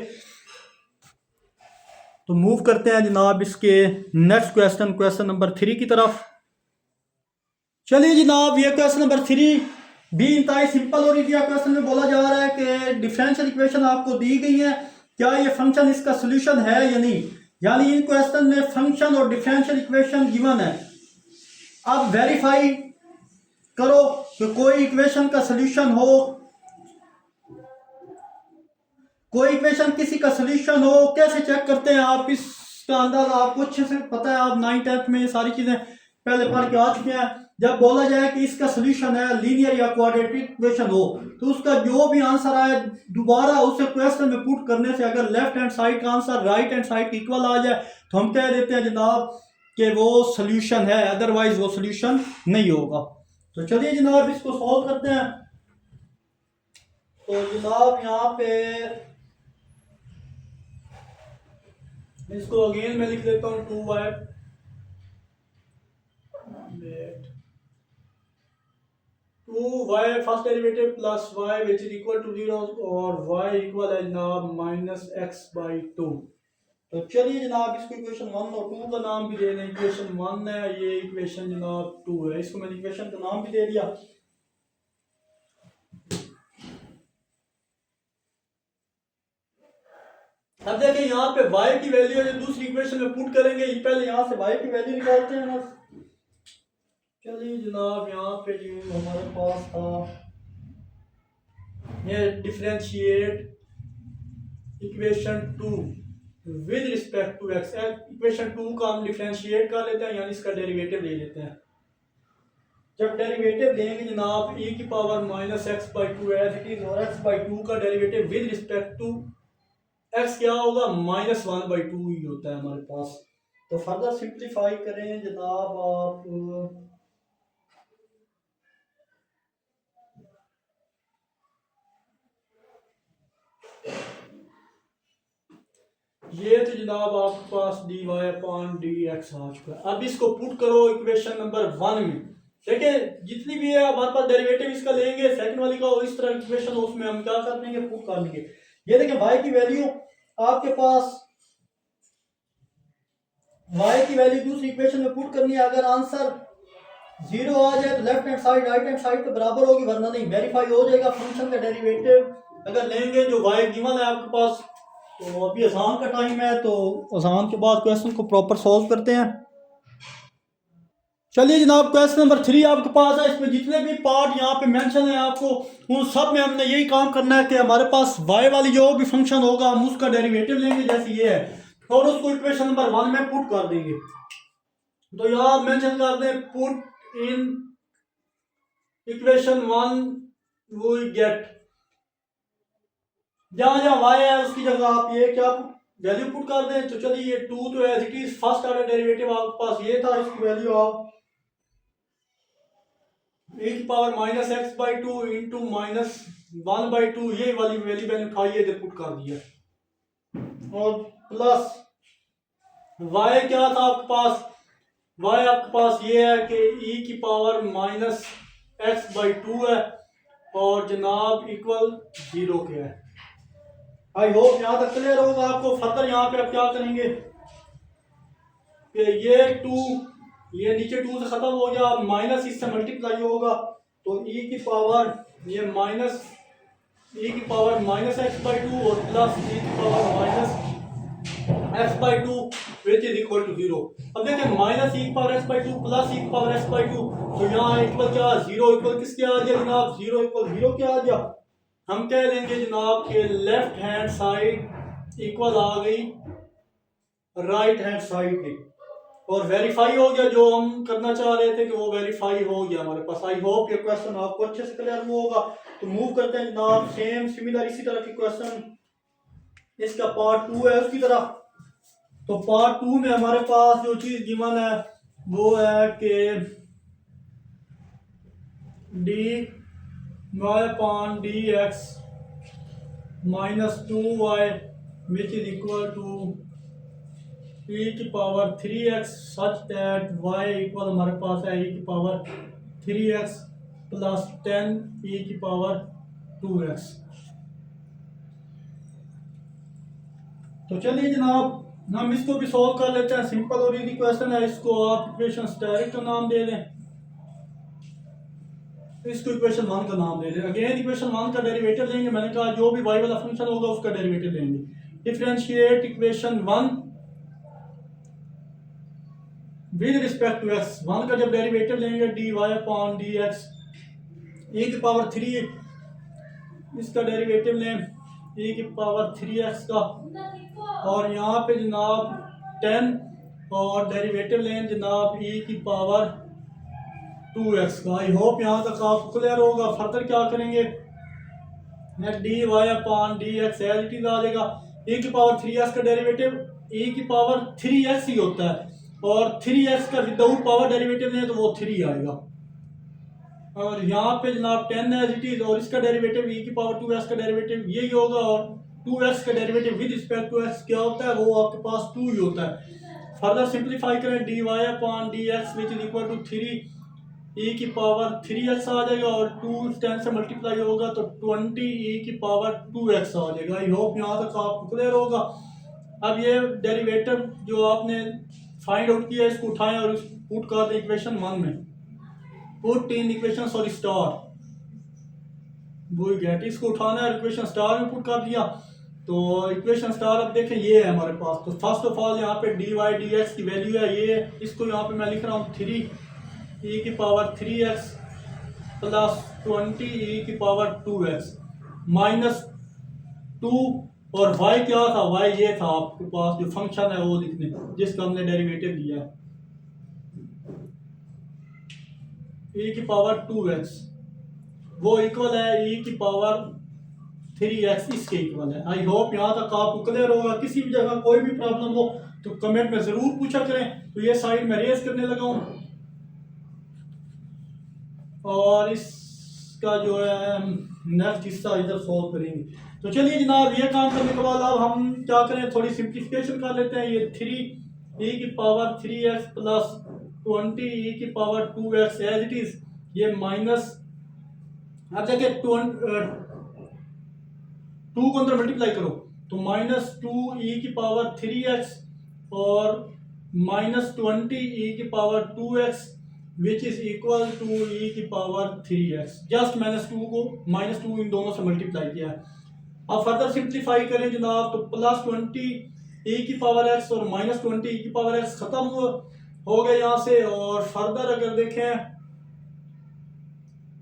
तो मूव करते हैं जनाब इसके नेक्स्ट क्वेश्चन, क्वेश्चन नंबर 3 की तरफ। चलिए जनाब ये क्वेश्चन नंबर 3 भी इंतहाई सिंपल और इजी क्वेश्चन में बोला जा रहा है कि डिफरेंशियल इक्वेशन आपको दी गई है, क्या ये फंक्शन इसका सोल्यूशन है या नहीं। यानी इन क्वेश्चन में फंक्शन और डिफरेंशियल इक्वेशन गिवन है। अब वेरीफाई करो कि कोई इक्वेशन का सोल्यूशन हो, कोई इक्वेशन किसी का सोल्यूशन हो, कैसे चेक करते हैं आप, इसका अंदाजा आपको अच्छे से पता है, आप 9th में ये सारी चीजें पहले पढ़ के आ चुके हैं। जब बोला जाए कि इसका सोल्यूशन है लीनियर या क्वाड्रेटिक इक्वेशन हो, तो उसका जो भी आंसर आए दोबारा उसे क्वेश्चन में पुट करने से अगर लेफ्ट हैंड साइड का आंसर राइट हैंड साइड के इक्वल आ जाए तो हम कह देते हैं जनाब कि वो सोल्यूशन है, अदरवाइज वो सोल्यूशन नहीं होगा। तो चलिए जनाब इसको सॉल्व करते हैं। तो जनाब यहाँ पे इसको अगेन मैं लिख देता हूँ 2y 2y first derivative plus y which is equal to 0, और y इक्वल है जनाब -x/2। तो चलिए जनाब इसको इक्वेशन 1 और 2 का नाम भी दे दें। इक्वेशन 1 है, ये इक्वेशन जनाब 2 है, इसको मैंने इक्वेशन का नाम भी दे दिया। अब देखिए यहाँ पे y की वैल्यू है, दूसरी इक्वेशन में पुट करेंगे, पहले यहाँ से y की वैल्यू निकालते हैं ना। चलिए जनाब यहाँ पे जो हमारे पास था ये differentiate equation 2 with respect to x, equation 2 का हम डिफरेंशिएट कर लेते हैं, यानी इसका डेरिवेटिव ले लेते हैं। जब डेरिवेटिव लेंगे जनाब e की power -x/2 as it is, और x/2 का derivative with respect to x क्या होगा, -1/2 ही होता है हमारे पास। तो फर्दर सिंप्लीफाई करें जनाब आप, ये तो जनाब आपके पास dy अपॉन dx आ चुका है। अब इसको पुट करो इक्वेशन नंबर 1 में। देखिए जितनी भी है हमारे पास डेरिवेटिव इसका लेंगे सेकंड वाली का, इस तरह इक्वेशन उसमें हम क्या कर देंगे, पुट कर देंगे। ये देखिए y की वैल्यू आपके पास, y की वैल्यू दूसरी इक्वेशन में पुट करनी है। अगर आंसर 0 आ जाए तो left hand side right hand side के बराबर होगी, वरना नहीं, वेरीफाई हो जाएगा फंक्शन का डेरिवेटिव अगर लेंगे जो y गिवन है आपके पास। तो अभी आसान का टाइम है, तो आसान के बाद क्वेश्चन को प्रॉपर सॉल्व करते हैं। चलिए जनाब क्वेश्चन नंबर 3 आपके पास है। इसमें जितने भी पार्ट यहाँ पे मेंशन है आपको उन सब में हमने यही काम करना है कि हमारे पास y वाली जो भी फंक्शन होगा हम उसका डेरिवेटिव लेंगे, जैसे ये है, और उसको इक्वेशन नंबर 1 में पुट कर देंगे। तो यहाँ मेंशन कर दें put in equation 1 we get, जहां जहां y है उसकी जगह आप ये क्या वैल्यू पुट कर दें। तो चलिए ये 2 तो as it is first order derivative आपके पास ये था, इसकी वैल्यू आप e की power minus x by two into minus 1/2 ये वाली वैल्यू मैंने उठाई है, इधर पुट कर दिया, और प्लस y क्या था आपके पास, y आपके पास ये है कि e की power minus x by to है और जनाब इक्वल 0 के है। आई होप यहाँ तक क्लियर होगा आपको। फर्दर यहाँ पे आप क्या करेंगे कि ये 2 ये नीचे 2 से खत्म हो गया, माइनस इससे मल्टीप्लाई होगा, तो e की पावर ये माइनस e की power minus x by two और प्लस e की power minus x by two which is equal to 0। अब देखिए माइनस e की power x by two plus e की पावर एक्स बाई टू, तो यहाँ इक्वल क्या 0 इक्वल किसके आ गया जनाब, 0 इक्वल 0 क्या आ गया। हम कह देंगे जनाब के लेफ्ट हैंड साइड इक्वल आ गई राइट हैंड साइड की, और वेरीफाई हो गया जो हम करना चाह रहे थे कि वो वेरीफाई हो गया हमारे पास। आई होप ये क्वेश्चन आपको अच्छे से क्लियर हुआ होगा। तो मूव करते हैं जनाब सेम सिमिलर इसी तरह की क्वेश्चन, इसका पार्ट 2 है उसकी तरह। तो पार्ट 2 में हमारे पास जो चीज गिवन है वो है कि dy upon dx minus 2y which is equal to e की power 3x such that y equal हमारे पास है e की पावर 3x प्लस 10 e की पावर 2x। तो चलिए जनाब हम इसको भी सॉल्व कर लेते हैं, सिंपल और इजी क्वेश्चन है। इसको आप इक्वेशन डायरेक्ट का नाम दे दें, इसको इक्वेशन 1 का नाम दे दें। अगेन इक्वेशन 1 का डेरिवेटिव लेंगे, मैंने कहा जो भी y वाला फंक्शन होगा उसका डेरिवेटिव लेंगे। Differentiate equation 1 with respect to x, 1 का जब डेरिवेटिव लेंगे dy अपॉन dx e की पावर 3 इसका डेरिवेटिव लें e की पावर 3x का, और यहाँ पे जनाब 10 और डेरिवेटिव लें जनाब e की पावर 2x का। आई होप यहाँ तक आपको क्लियर होगा। फर्दर क्या करेंगे, dy upon dx as it is आ जाएगा। e की पावर 3x का डेरिवेटिव e की पावर 3x ही होता है, और 3x का विदाउट पावर डेरिवेटिव लें तो वो 3 आएगा, और यहाँ पे जनाब 10 एज इट इज, और इसका डेरिवेटिव e की पावर 2x का डेरिवेटिव यही होगा, और 2x का derivative with respect to x क्या होता है, वो आपके पास 2 ही होता है। फर्दर सिंप्लीफाई करें dy upon dx which is equal to 3 e की पावर 3x आ जाएगा, और 2 10 से मल्टीप्लाई होगा तो 20 e की पावर 2x आ जाएगा। आई होप यहाँ तक आपको क्लियर होगा। अब ये डेरिवेटिव जो आपने फाइंड आउट किया इसको उठाएं और पुट कर दें इक्वेशन 1 में, put in equation sorry star वो गेट, इसको उठाना है इक्वेशन स्टार में पुट कर दिया। तो इक्वेशन स्टार अब देखें ये है हमारे पास। तो फर्स्ट ऑफ ऑल यहाँ पे dy dx की वैल्यू है ये, इसको यहाँ पे मैं लिख रहा हूँ 3 e की पावर 3x प्लस 20 e की पावर 2x माइनस 2, और y क्या था, y ये था आपके पास जो फंक्शन है वो लिखने जिसका हमने डेरिवेटिव लिया है e की पावर 2x, वो इक्वल है e की पावर 3x इसके इक्वल है। आई होप यहाँ तक आपको क्लियर होगा। किसी भी जगह कोई भी प्रॉब्लम हो तो कमेंट में जरूर पूछा करें। तो ये साइड में रेस करने लगा हूँ, और इसका इसका जो है नेक्स्ट हिस्सा इधर सॉल्व करेंगे। तो चलिए जनाब, ये काम करने के बाद अब हम क्या करें, थोड़ी सिंप्लीफिकेशन कर लेते हैं। ये 3e⁻³ plus 20e⁻² as it is, ये माइनस, अब देखिए 2 को अंदर मल्टीप्लाई करो तो -2e⁻³ और -20e⁻² which is equal to e⁻³ just मैंने -2 इन दोनों से मल्टीप्लाई किया है। अब फर्दर सिंप्लीफाई करें जनाब, तो +20e⁻x और -20e⁻x खत्म हो गए यहाँ से। और फर्दर अगर देखें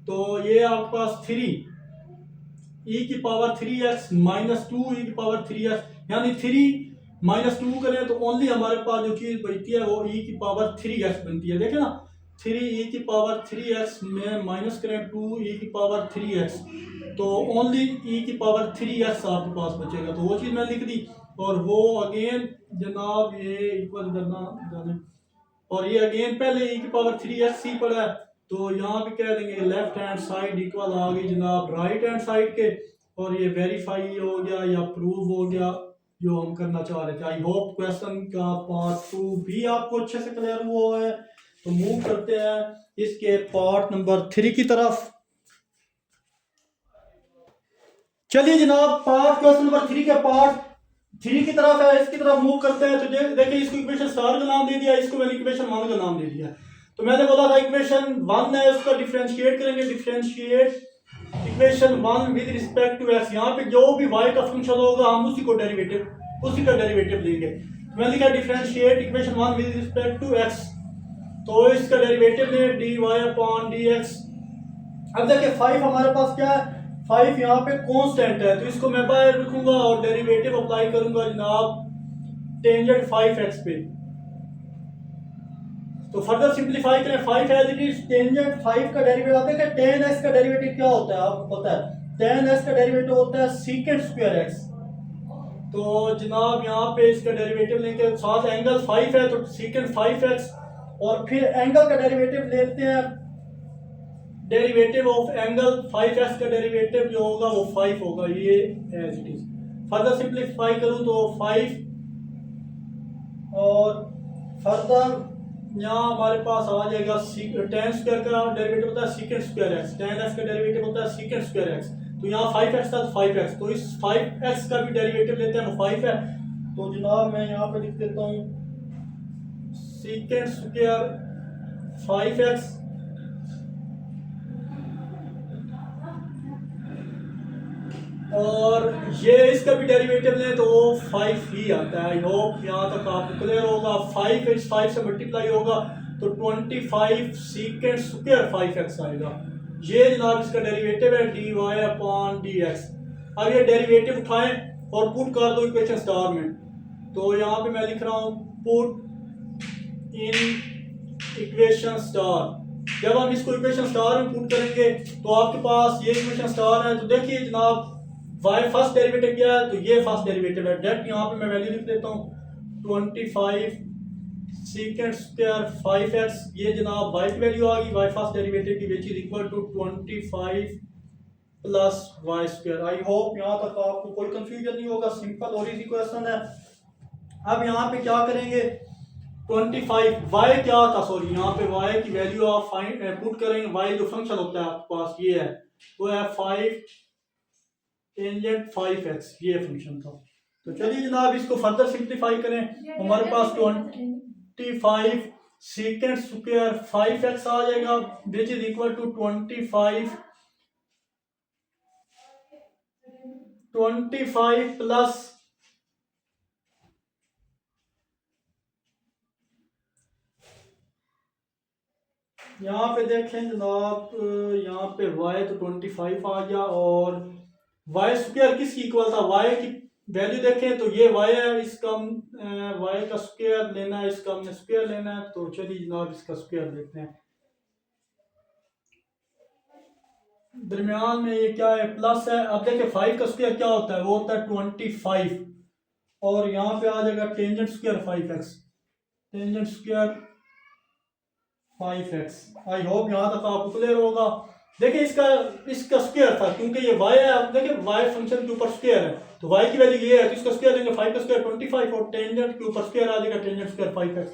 तो ये आपके पास 3e⁻³ -2e⁻3x, यानी 3 -2 करें तो ओनली हमारे पास जो चीज़ बचती है वो e⁻3x बनती है। देखें ना, 3e⁻3x में माइनस करें 2e⁻3x तो ओनली e⁻3x आपके पास बचेगा। तो वो चीज़ मैं लिख दी। और वो अगेन जनाब ये इक्वल करना जाने, और ये अगेन पहले e⁻3x ही पड़ा है तो यहाँ भी कह देंगे लेफ्ट हैंड साइड इक्वल आ गई जनाब राइट हैंड साइड के। और ये वेरीफाई हो गया या प्रूव हो गया जो हम करना चाह रहे थे। आई होप क्वेश्चन का पार्ट 2 भी आपको अच्छे से क्लियर हुआ है। तो मूव करते हैं इसके पार्ट नंबर 3 की तरफ। चलिए जनाब, पार्ट क्वेश्चन नंबर 3 के पार्ट 3 की तरफ है, इसकी तरफ मूव करते हैं। तो देखिए इसको इक्वेशन स्टार का नाम दे दिया, इसको मैंने इक्वेशन 1 का नाम दे दिया। तो मैंने बोला था इक्वेशन 1 है उसका डिफरेंशिएट करेंगे, differentiate equation 1 with respect to x। यहाँ पे जो भी y का फंक्शन होगा हम उसी का डेरिवेटिव लेंगे। मैंने लिखा differentiate equation 1 with respect to x, तो इसका डेरिवेटिव लें dy/dx। अब देखिए 5 हमारे पास क्या है, 5 यहाँ पे कांस्टेंट है तो इसको मैं बाहर रखूंगा और डेरिवेटिव अप्लाई करूंगा जनाब टेंजेंट 5x पे। तो फर्दर सिंप्लीफाई करें 5 एज इट इज, टेंजेंट 5 का डेरिवेटिव आप देखें tan x का डेरिवेटिव क्या होता है आपको पता है, tan x का डेरिवेटिव होता है secant² x। तो जनाब यहाँ पे इसका डेरिवेटिव लेंगे, साथ एंगल 5 है तो secant 5x, और फिर एंगल का डेरिवेटिव लेते हैं, डेरिवेटिव ऑफ एंगल 5x का डेरिवेटिव जो होगा वो 5 होगा, ये as it is. Further simplify करूँ तो 5 और फर्दर यहाँ हमारे पास आ जाएगा tan² का डेरिवेटिव होता है secant² x, tan x का डेरिवेटिव होता है secant² x। तो यहाँ 5x था तो 5x, तो इस 5x का भी डेरिवेटिव लेते हैं वो 5 है। तो जनाब मैं यहाँ पे लिख देता हूँ secant² 5x और ये इसका भी डेरिवेटिव लें तो वो 5 ही आता है। आई होप यहाँ तक आपको क्लियर होगा। 5 इस 5 से मल्टीप्लाई होगा तो 25 secant² 5x आएगा। ये जनाब इसका डेरिवेटिव है dy/dx। अब ये डेरिवेटिव उठाएं और पुट कर दो इक्वेशन स्टार में। तो यहाँ पे मैं लिख रहा हूँ पुट इन इक्वेशन स्टार। जब हम इसको इक्वेशन स्टार में पुट करेंगे तो आपके पास ये इक्वेशन स्टार है। तो देखिए जनाब y फर्स्ट डेरिवेटिव क्या है, तो ये फर्स्ट डेरिवेटिव है। डेट यहाँ पे मैं वैल्यू लिख देता हूँ 25 secant² 5x, ये जनाब y की वैल्यू आ गई, y फर्स्ट डेरिवेटिव की which is equal to 25 plus y²। I hope यहाँ तक आपको कोई कंफ्यूजन नहीं होगा, सिंपल और इजी क्वेश्चन है। अब यहाँ पे क्या करेंगे 25 y क्या था, सॉरी यहाँ पे y की वैल्यू आप पुट करेंगे। y जो फंक्शन होता है आपके पास ये है, वो है 5 टेंजेंट 5x, ये फंक्शन था। तो चलिए जनाब इसको फर्दर सिंप्लीफाई करें, हमारे पास 25 secant² 5x आ जाएगा which is equal to 25 plus यहाँ पे देखें जनाब, यहाँ पे y तो 25 आ गया और y² किसकी इक्वल था, y की वैल्यू देखें तो ये y है, इसका y का स्क्वायर लेना है, इसका हमने स्क्वायर लेना है। तो चलिए जनाब इसका स्क्वायर देखते हैं। दरमियान में ये क्या है, प्लस है। अब देखिए 5 का स्क्वायर क्या होता है, वो होता है 25 और यहाँ पे आ जाएगा टेंजेंट² 5x, टेंजेंट² 5x। आई होप यहाँ तक आपको क्लियर होगा। देखिए इसका स्क्वायर था, क्योंकि ये वाई है, देखिए वाई फंक्शन के ऊपर स्क्वायर है, तो वाई की वैल्यू ये है, तो इसका स्क्वायर लेंगे 5 का स्क्वायर 25, और टेंजेंट के ऊपर स्क्वायर आ जाएगा, टेंजेंट स्क्वायर 5x।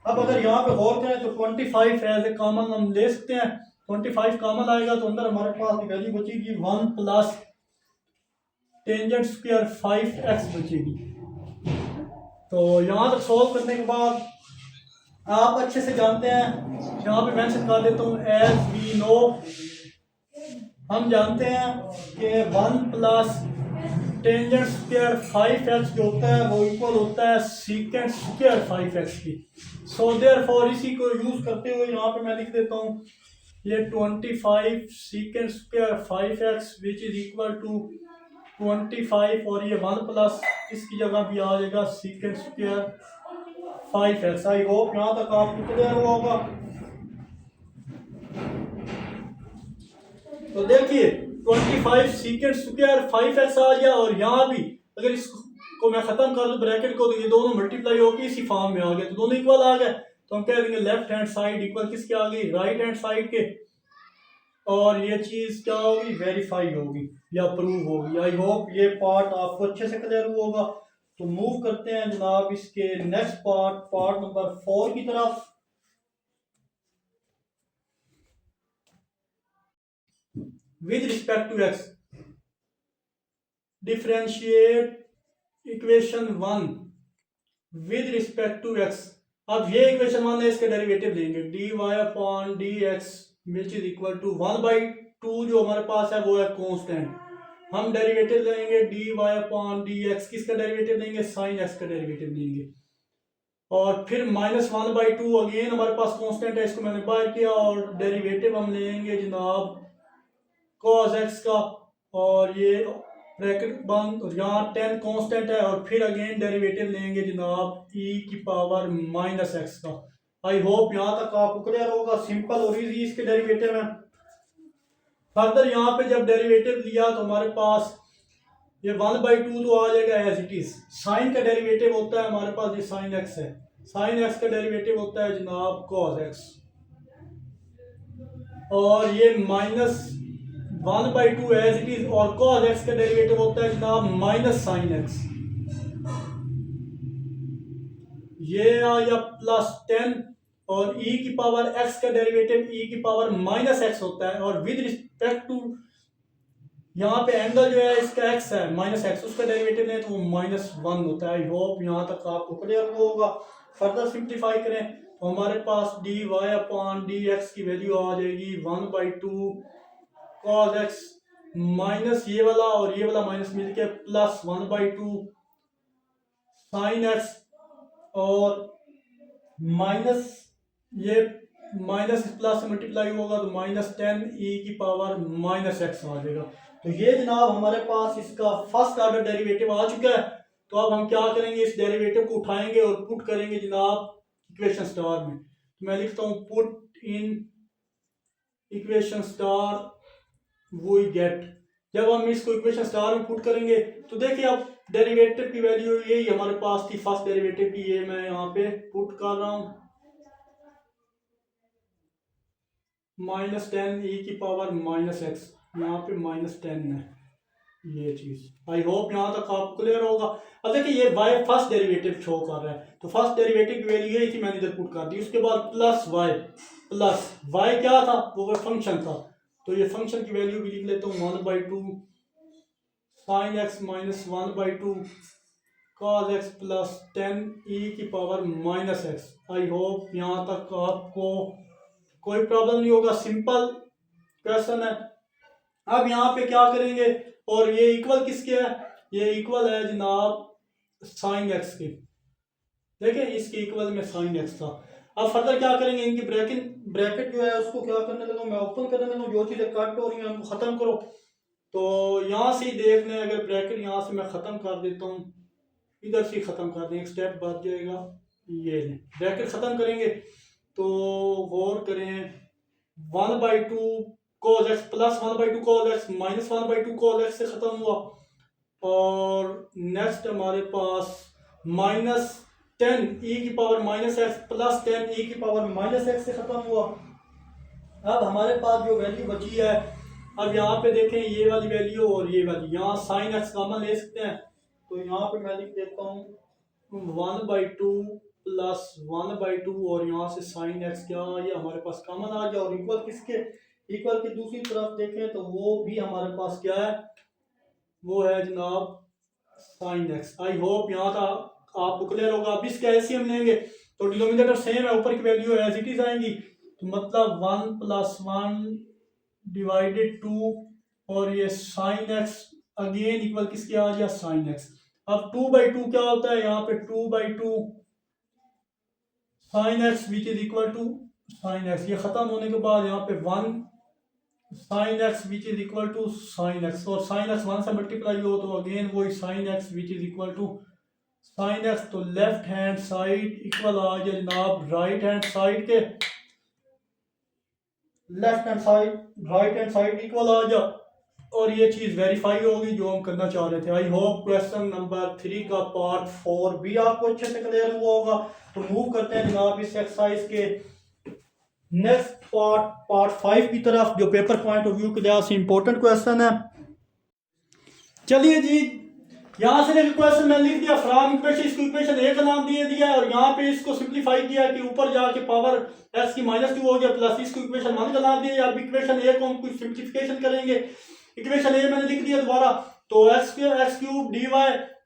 अब अगर यहाँ पे गौर करें तो 25 एज ए कॉमन हम ले सकते हैं, 25 कॉमन आएगा तो अंदर हमारे पास वैल्यू बचेगी 1 प्लस टेंजेंट स्क्वायर 5x बचेगी। तो यहाँ तक सॉल्व करने के बाद आप अच्छे से जानते हैं, यहाँ पे मेंशन कर देता हूँ, एज वी नो, हम जानते हैं कि 1 प्लस टेंजेंट स्क्वायर 5x जो होता है वो इक्वल होता है सीकेंट स्क्वायर 5x की। सो देयरफॉर इसी को यूज करते हुए यहाँ पे मैं लिख देता हूँ ये 25 secant square 5x which is equal to 25, और ये 1 प्लस इसकी जगह भी आ जाएगा सीकेंट स्क्वायर 5x। आई होप यहाँ तक आपको क्लियर हुआ होगा। तो देखिए 25 सीकेंट स्क्वायर 5x आ गया, और यहाँ भी अगर इसको मैं खत्म कर दूं ब्रैकेट को, तो ये दोनों मल्टीप्लाई होकर इसी फॉर्म में आ गए, तो दोनों इक्वल आ गए, तो हम कह देंगे लेफ्ट हैंड साइड इक्वल किसके आ गई, राइट हैंड साइड के, और ये चीज क्या होगी, वेरीफाई होगी या प्रूव होगी। आई होप ये पार्ट आपको अच्छे से क्लियर हुआ होगा। तो मूव करते हैं जनाब इसके नेक्स्ट पार्ट नंबर 4 की तरफ। With respect to x differentiate equation 1 with respect to x। अब ये इक्वेशन 1 है, इसके डेरिवेटिव लेंगे dy upon dx which is equal to 1/2, जो हमारे पास है वो है कांस्टेंट। हम डेरिवेटिव लेंगे dy अपॉन dx, किसका डेरिवेटिव लेंगे, साइन x का डेरिवेटिव लेंगे, और फिर -1/2 अगेन हमारे पास कांस्टेंट है, इसको मैंने बाहर किया, और डेरिवेटिव हम लेंगे जनाब cos x का, और ये ब्रैकेट बंद, और यहाँ 10 कांस्टेंट है, और फिर अगेन डेरिवेटिव लेंगे जनाब e की पावर -x का। आई होप यहाँ तक आपको क्लियर होगा, सिंपल और इजी इसके डेरिवेटिव है। फर्दर यहाँ पे जब डेरिवेटिव लिया तो हमारे पास ये 1/2 तो आ जाएगा एज इट इज। साइन का डेरिवेटिव होता है हमारे पास, ये साइन x है, साइन x का डेरिवेटिव होता है जनाब cos x, और ये -1/2 एज इट इज, और cos x का डेरिवेटिव होता है जनाब माइनस साइन x। ये या +10, और e की पावर x का डेरिवेटिव e की पावर -x होता है, और विद रिस्पेक्ट टू यहाँ पे एंगल जो है इसका x है -x, उसका डेरिवेटिव लें तो वो -1 होता है। आई होप यहाँ तक आपको क्लियर होगा। फर्दर सिंप्लीफाई करें तो हमारे पास dy अपॉन dx की वैल्यू आ जाएगी 1/2 cos x माइनस ये वाला और ये वाला माइनस मिलके प्लस 1/2 sin x, और माइनस ये माइनस प्लस से मल्टीप्लाई होगा तो -10 e की पावर -x आ जाएगा। तो ये जनाब हमारे पास इसका फर्स्ट ऑर्डर डेरिवेटिव आ चुका है। तो अब हम क्या करेंगे, इस डेरिवेटिव को उठाएंगे और पुट करेंगे जनाब इक्वेशन स्टार में। तो मैं लिखता हूँ put in equation star we get. जब हम इसको इक्वेशन स्टार में पुट करेंगे तो देखिए अब डेरिवेटिव की वैल्यू यही हमारे पास थी, फर्स्ट डेरिवेटिव की, ये मैं यहाँ पे पुट कर रहा हूँ -10 e की पावर -x, यहाँ पे -10 है ये चीज। आई होप यहाँ तक आपको क्लियर होगा। अब देखिए ये y फर्स्ट डेरिवेटिव शो कर रहा है, तो फर्स्ट डेरिवेटिव की वैल्यू यही थी, मैंने इधर पुट कर दी। उसके बाद प्लस y क्या था, वो फंक्शन था, तो ये फंक्शन की वैल्यू भी लिख लेता हूँ 1/2 sin x minus 1/2 cos x plus 10 e की पावर -x। आई होप यहाँ तक आपको कोई प्रॉब्लम नहीं होगा, सिंपल क्वेश्चन है। अब यहाँ पे क्या करेंगे, और ये इक्वल किसके है, ये इक्वल है जनाब साइन x के। देखिए इसके इक्वल में साइन x था। अब फर्दर क्या करेंगे, इनकी ब्रैकेट जो है उसको क्या करने लगा, मैं ओपन करने लगा, जो चीजें कट हो रही हैं उनको खत्म करो। तो यहाँ से ही देख लें, अगर ब्रैकेट यहाँ से मैं खत्म कर देता हूँ, इधर से खत्म कर दें, एक स्टेप बच जाएगा, ये ब्रैकेट खत्म करेंगे तो गौर करें 1/2 cos x plus 1/2 cos x minus 1/2 cos x से खत्म हुआ, और नेक्स्ट हमारे पास -10 e की पावर -x प्लस 10 e की पावर -x से खत्म हुआ, अब हमारे पास जो वैल्यू बची है, अब यहाँ पे देखें ये वाली वैल्यू और ये वाली, यहाँ साइन एक्स कॉमन ले सकते हैं। तो यहाँ पे मैं लिख देता हूँ 1/2 प्लस 1/2 और यहाँ से साइन एक्स क्या ये हमारे पास कॉमन आ गया, और इक्वल किसके, इक्वल की दूसरी तरफ देखें तो वो भी हमारे पास क्या है, वो है जनाब साइन एक्स। आई होप यहाँ तक आपको क्लियर होगा। अब इसके एलसीएम लेंगे तो डिनोमिनेटर सेम है, ऊपर की वैल्यू एज इट इज आएंगी, तो मतलब 1 + 1 डिवाइडेड 2 और ये साइन एक्स अगेन इक्वल किसके आ गया, साइन एक्स। अब 2/2 क्या होता है, यहाँ पे 2/2 sine X which is equal to sine X, ये खत्म होने के बाद यहाँ पे 1 sine X which is equal to sine X, और साइन एक्स 1 से मल्टीप्लाई हो तो अगेन वही sine X which is equal to sine X. तो लेफ्ट हैंड साइड इक्वल आ गया जनाब राइट हैंड साइड के, left hand side right hand side equal आ गया, और ये चीज वेरीफाई होगी जो हम करना चाह रहे थे। आई होप क्वेश्चन नंबर 3 का पार्ट 4 भी आपको अच्छे से क्लियर हुआ होगा। तो मूव करते हैं जनाब इस एक्सरसाइज के नेक्स्ट पार्ट 5 की तरफ, जो पेपर पॉइंट ऑफ व्यू के लिहाज से इंपॉर्टेंट क्वेश्चन है। चलिए जी, यहाँ से देखिए क्वेश्चन मैंने लिख दिया फ्रॉम इक्वेशन, इसको इक्वेशन ए का नाम दिए दिया है, और यहाँ पे इसको सिंप्लीफाई किया कि ऊपर जाके पावर एक्स की -2 हो गया, प्लस इसको इक्वेशन 1 का नाम दिया। अब इक्वेशन ए को हम कुछ सिंप्लीफिकेशन करेंगे। इक्वेशन ए मैंने लिख दिया दोबारा, तो x³ dy,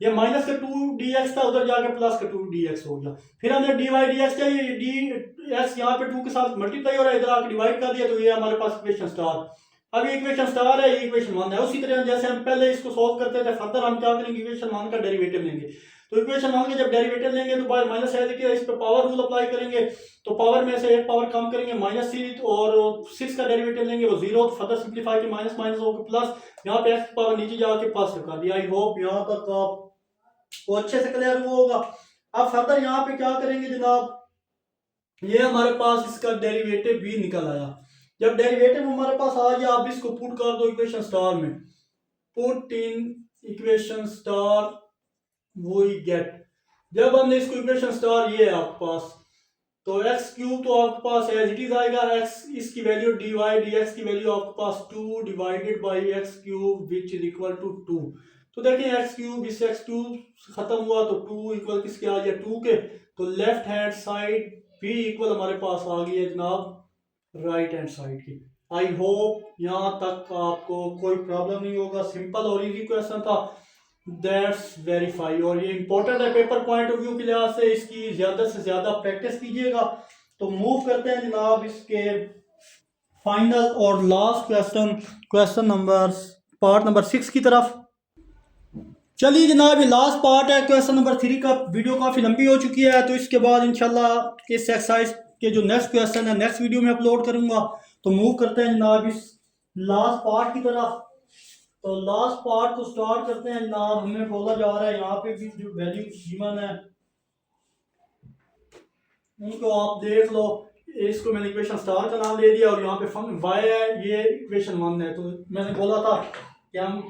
ये -2 dx था, उधर जाके +2 dx हो गया। फिर हमने dy dx किया, ये dx यहाँ पे 2 के साथ मल्टीप्लाई हो रहा है, इधर आके डिवाइड कर दिया, तो ये हमारे पास इक्वेशन स्टार। अब ये इक्वेशन स्टार है, ये इक्वेशन 1 है। उसी तरह जैसे हम पहले इसको सॉल्व करते थे, फर्दर हम क्या करेंगे, इक्वेशन 1 का डेरिवेटिव लेंगे। तो इक्वेशन 1 का जब डेरिवेटिव लेंगे तो बाय माइनस है, देखिए इस पे पावर रूल अप्लाई करेंगे, तो पावर में से एक पावर कम करेंगे -6, और 6 का डेरिवेटिव लेंगे वो 0, तो फर्दर सिंप्लीफाई के माइनस माइनस होगा प्लस, यहाँ पे x की पावर नीचे जाके प्लस रखा दिया। आई होप यहाँ तक आपको अच्छे से क्लियर हुआ होगा। अब फर्दर यहाँ पे क्या करेंगे जनाब, ये हमारे पास इसका डेरिवेटिव भी निकल आया। जब डेरिवेटिव हमारे पास आ गया, आप इसको पुट कर दो इक्वेशन स्टार में, पुट इन इक्वेशन स्टार, वो ही गेट। जब हमने इसको इक्वेशन स्टार, ये है आपके पास, तो x³ तो आपके पास एज इट इज आएगा, x इसकी वैल्यू dy dx की वैल्यू आपके पास 2 divided by x³ which is equal to 2। तो देखिए x³ इससे x2 खत्म हुआ, तो 2 इक्वल किसके आ गया, 2 के। तो लेफ्ट हैंड साइड भी इक्वल हमारे पास आ गई है जनाब राइट हैंड साइड की। आई होप यहाँ तक आपको कोई प्रॉब्लम नहीं होगा, सिंपल और इजी क्वेश्चन था, दैट्स वेरीफाई। और ये इंपॉर्टेंट है पेपर पॉइंट ऑफ व्यू के लिहाज से, इसकी ज्यादा से ज्यादा प्रैक्टिस कीजिएगा। तो मूव करते हैं जनाब इसके फाइनल और last question, question number part number 6 की तरफ। चलिए जनाब, ये लास्ट पार्ट है क्वेश्चन नंबर 3 का। वीडियो काफ़ी लंबी हो चुकी है, तो इसके बाद इंशाल्लाह इस एक्सरसाइज के जो नेक्स्ट क्वेश्चन है नेक्स्ट वीडियो में अपलोड करूंगा। तो मूव करते हैं जनाब इस लास्ट पार्ट की तरफ। तो लास्ट पार्ट को स्टार्ट करते हैं जनाब। हमें बोला जा रहा है यहाँ पे भी जो वैल्यू गिवन है उनको आप देख लो। इसको मैंने इक्वेशन स्टार का नाम दे दिया, और यहाँ पे फंक्शन y है, ये इक्वेशन 1 है। तो मैंने बोला था कि हम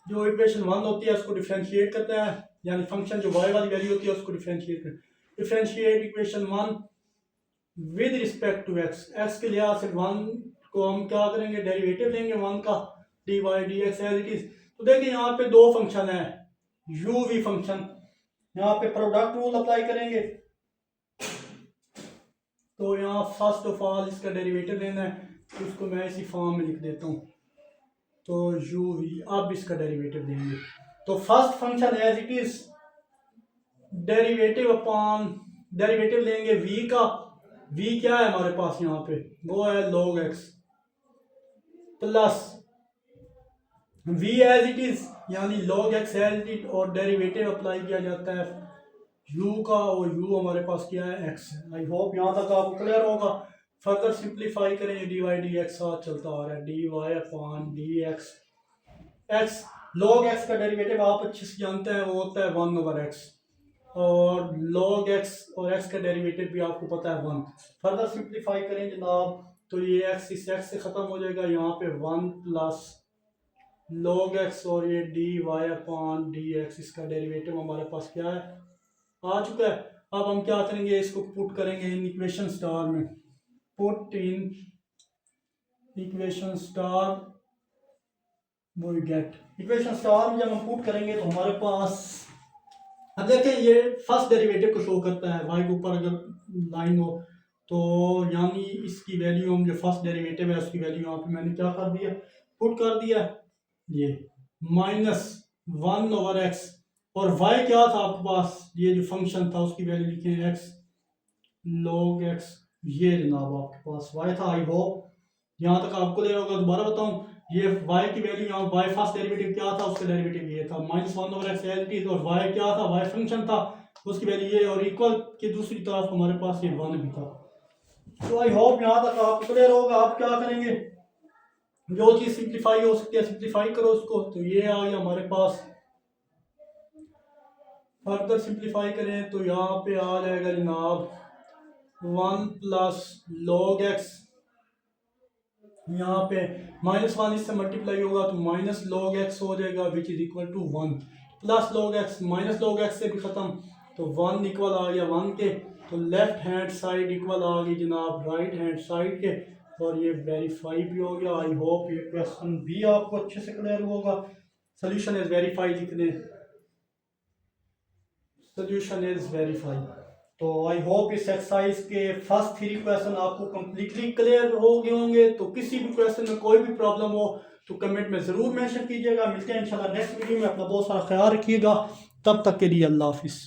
जो इक्वेशन 1 होती है उसको डिफरेंशिएट करते हैं, यानी फंक्शन जो y वाली वैल्यू होती है उसको डिफरेंशिएट करते हैं। Differentiate equation 1 with respect to x के लिहाज से 1 को हम क्या करेंगे, डेरिवेटिव लेंगे 1 का dy dx as it is. तो देखिए यहाँ पे दो फंक्शन है, u v फंक्शन, यहाँ पे प्रोडक्ट रूल अप्लाई करेंगे। तो यहाँ फर्स्ट ऑफ ऑल इसका डेरिवेटिव लेना है, तो उसको मैं इसी फॉर्म में लिख देता हूँ। तो u v, अब इसका डेरिवेटिव देंगे, तो first function as it is derivative upon derivative लेंगे v का। v क्या है हमारे पास यहाँ पे, वो है log x, plus v as it is यानी log x as it is, और डेरिवेटिव अप्लाई किया जाता है u का, और u हमारे पास क्या है, x है। आई होप यहाँ तक आपको क्लियर होगा। फर्दर सिंप्लीफाई करेंगे, dy dx साथ चलता आ रहा है, dy upon dx, x log x का डेरिवेटिव आप अच्छे से जानते हैं, वो होता है 1/x, और log x और x का डेरिवेटिव भी आपको पता है 1। फर्दर सिंप्लीफाई करें जनाब, तो ये x इस x से ख़त्म हो जाएगा, यहाँ पे 1 प्लस log x, और ये dy अपॉन dx, इसका डेरिवेटिव हमारे पास क्या है, आ चुका है। अब हम क्या करेंगे, इसको पुट करेंगे इन इक्वेशन स्टार में, पुट इन इक्वेशन स्टार वो गेट इक्वेशन स्टार में जब हम पुट करेंगे तो हमारे पास, अब देखें ये फर्स्ट डेरिवेटिव को शो करता है, y के ऊपर अगर लाइन हो तो यानी इसकी वैल्यू हम जो फर्स्ट डेरिवेटिव है उसकी वैल्यू यहाँ पे मैंने क्या कर दिया, पुट कर दिया, ये -1/x, और y क्या था आपके पास, ये जो फंक्शन था उसकी वैल्यू लिखे x log x, ये जनाब आपके पास y था। आई होप यहाँ तक आपको ले होगा। दोबारा बताऊँ, ये y की वैल्यू यहाँ y फर्स्ट डेरिवेटिव क्या था, उसका डेरिवेटिव ये था -1/x एज इट, और y क्या था, y फंक्शन था, उसकी वैल्यू ये, और इक्वल के दूसरी तरफ हमारे पास ये 1 भी था। तो आई होप यहाँ तक आपको क्लियर होगा। आप क्या करेंगे, जो चीज़ सिंप्लीफाई हो सकती है सिंप्लीफाई करो उसको। तो ये आ गया हमारे पास, फर्दर सिंप्लीफाई करें तो यहाँ पे आ जाएगा जनाब 1 + log x, यहाँ पे -1 इससे मल्टीप्लाई होगा तो -log x हो जाएगा, which is equal to 1 + log x, -log x से भी ख़त्म तो 1 इक्वल आ गया 1 के, तो लेफ्ट हैंड साइड इक्वल आ गई जनाब राइट हैंड साइड के, और ये वेरीफाई भी हो गया। आई होप ये क्वेश्चन भी आपको अच्छे से क्लियर होगा। सोल्यूशन इज वेरीफाई लिख दें, सोल्यूशन इज वेरीफाई। तो आई होप इस एक्सरसाइज के फर्स्ट 3 क्वेश्चन आपको कंप्लीटली क्लियर हो गए होंगे। तो किसी भी क्वेश्चन में कोई भी प्रॉब्लम हो तो कमेंट में ज़रूर मेंशन कीजिएगा। मिलते हैं इंशाल्लाह नेक्स्ट वीडियो में। अपना बहुत सारा ख्याल रखिएगा, तब तक के लिए अल्लाह हाफिज़।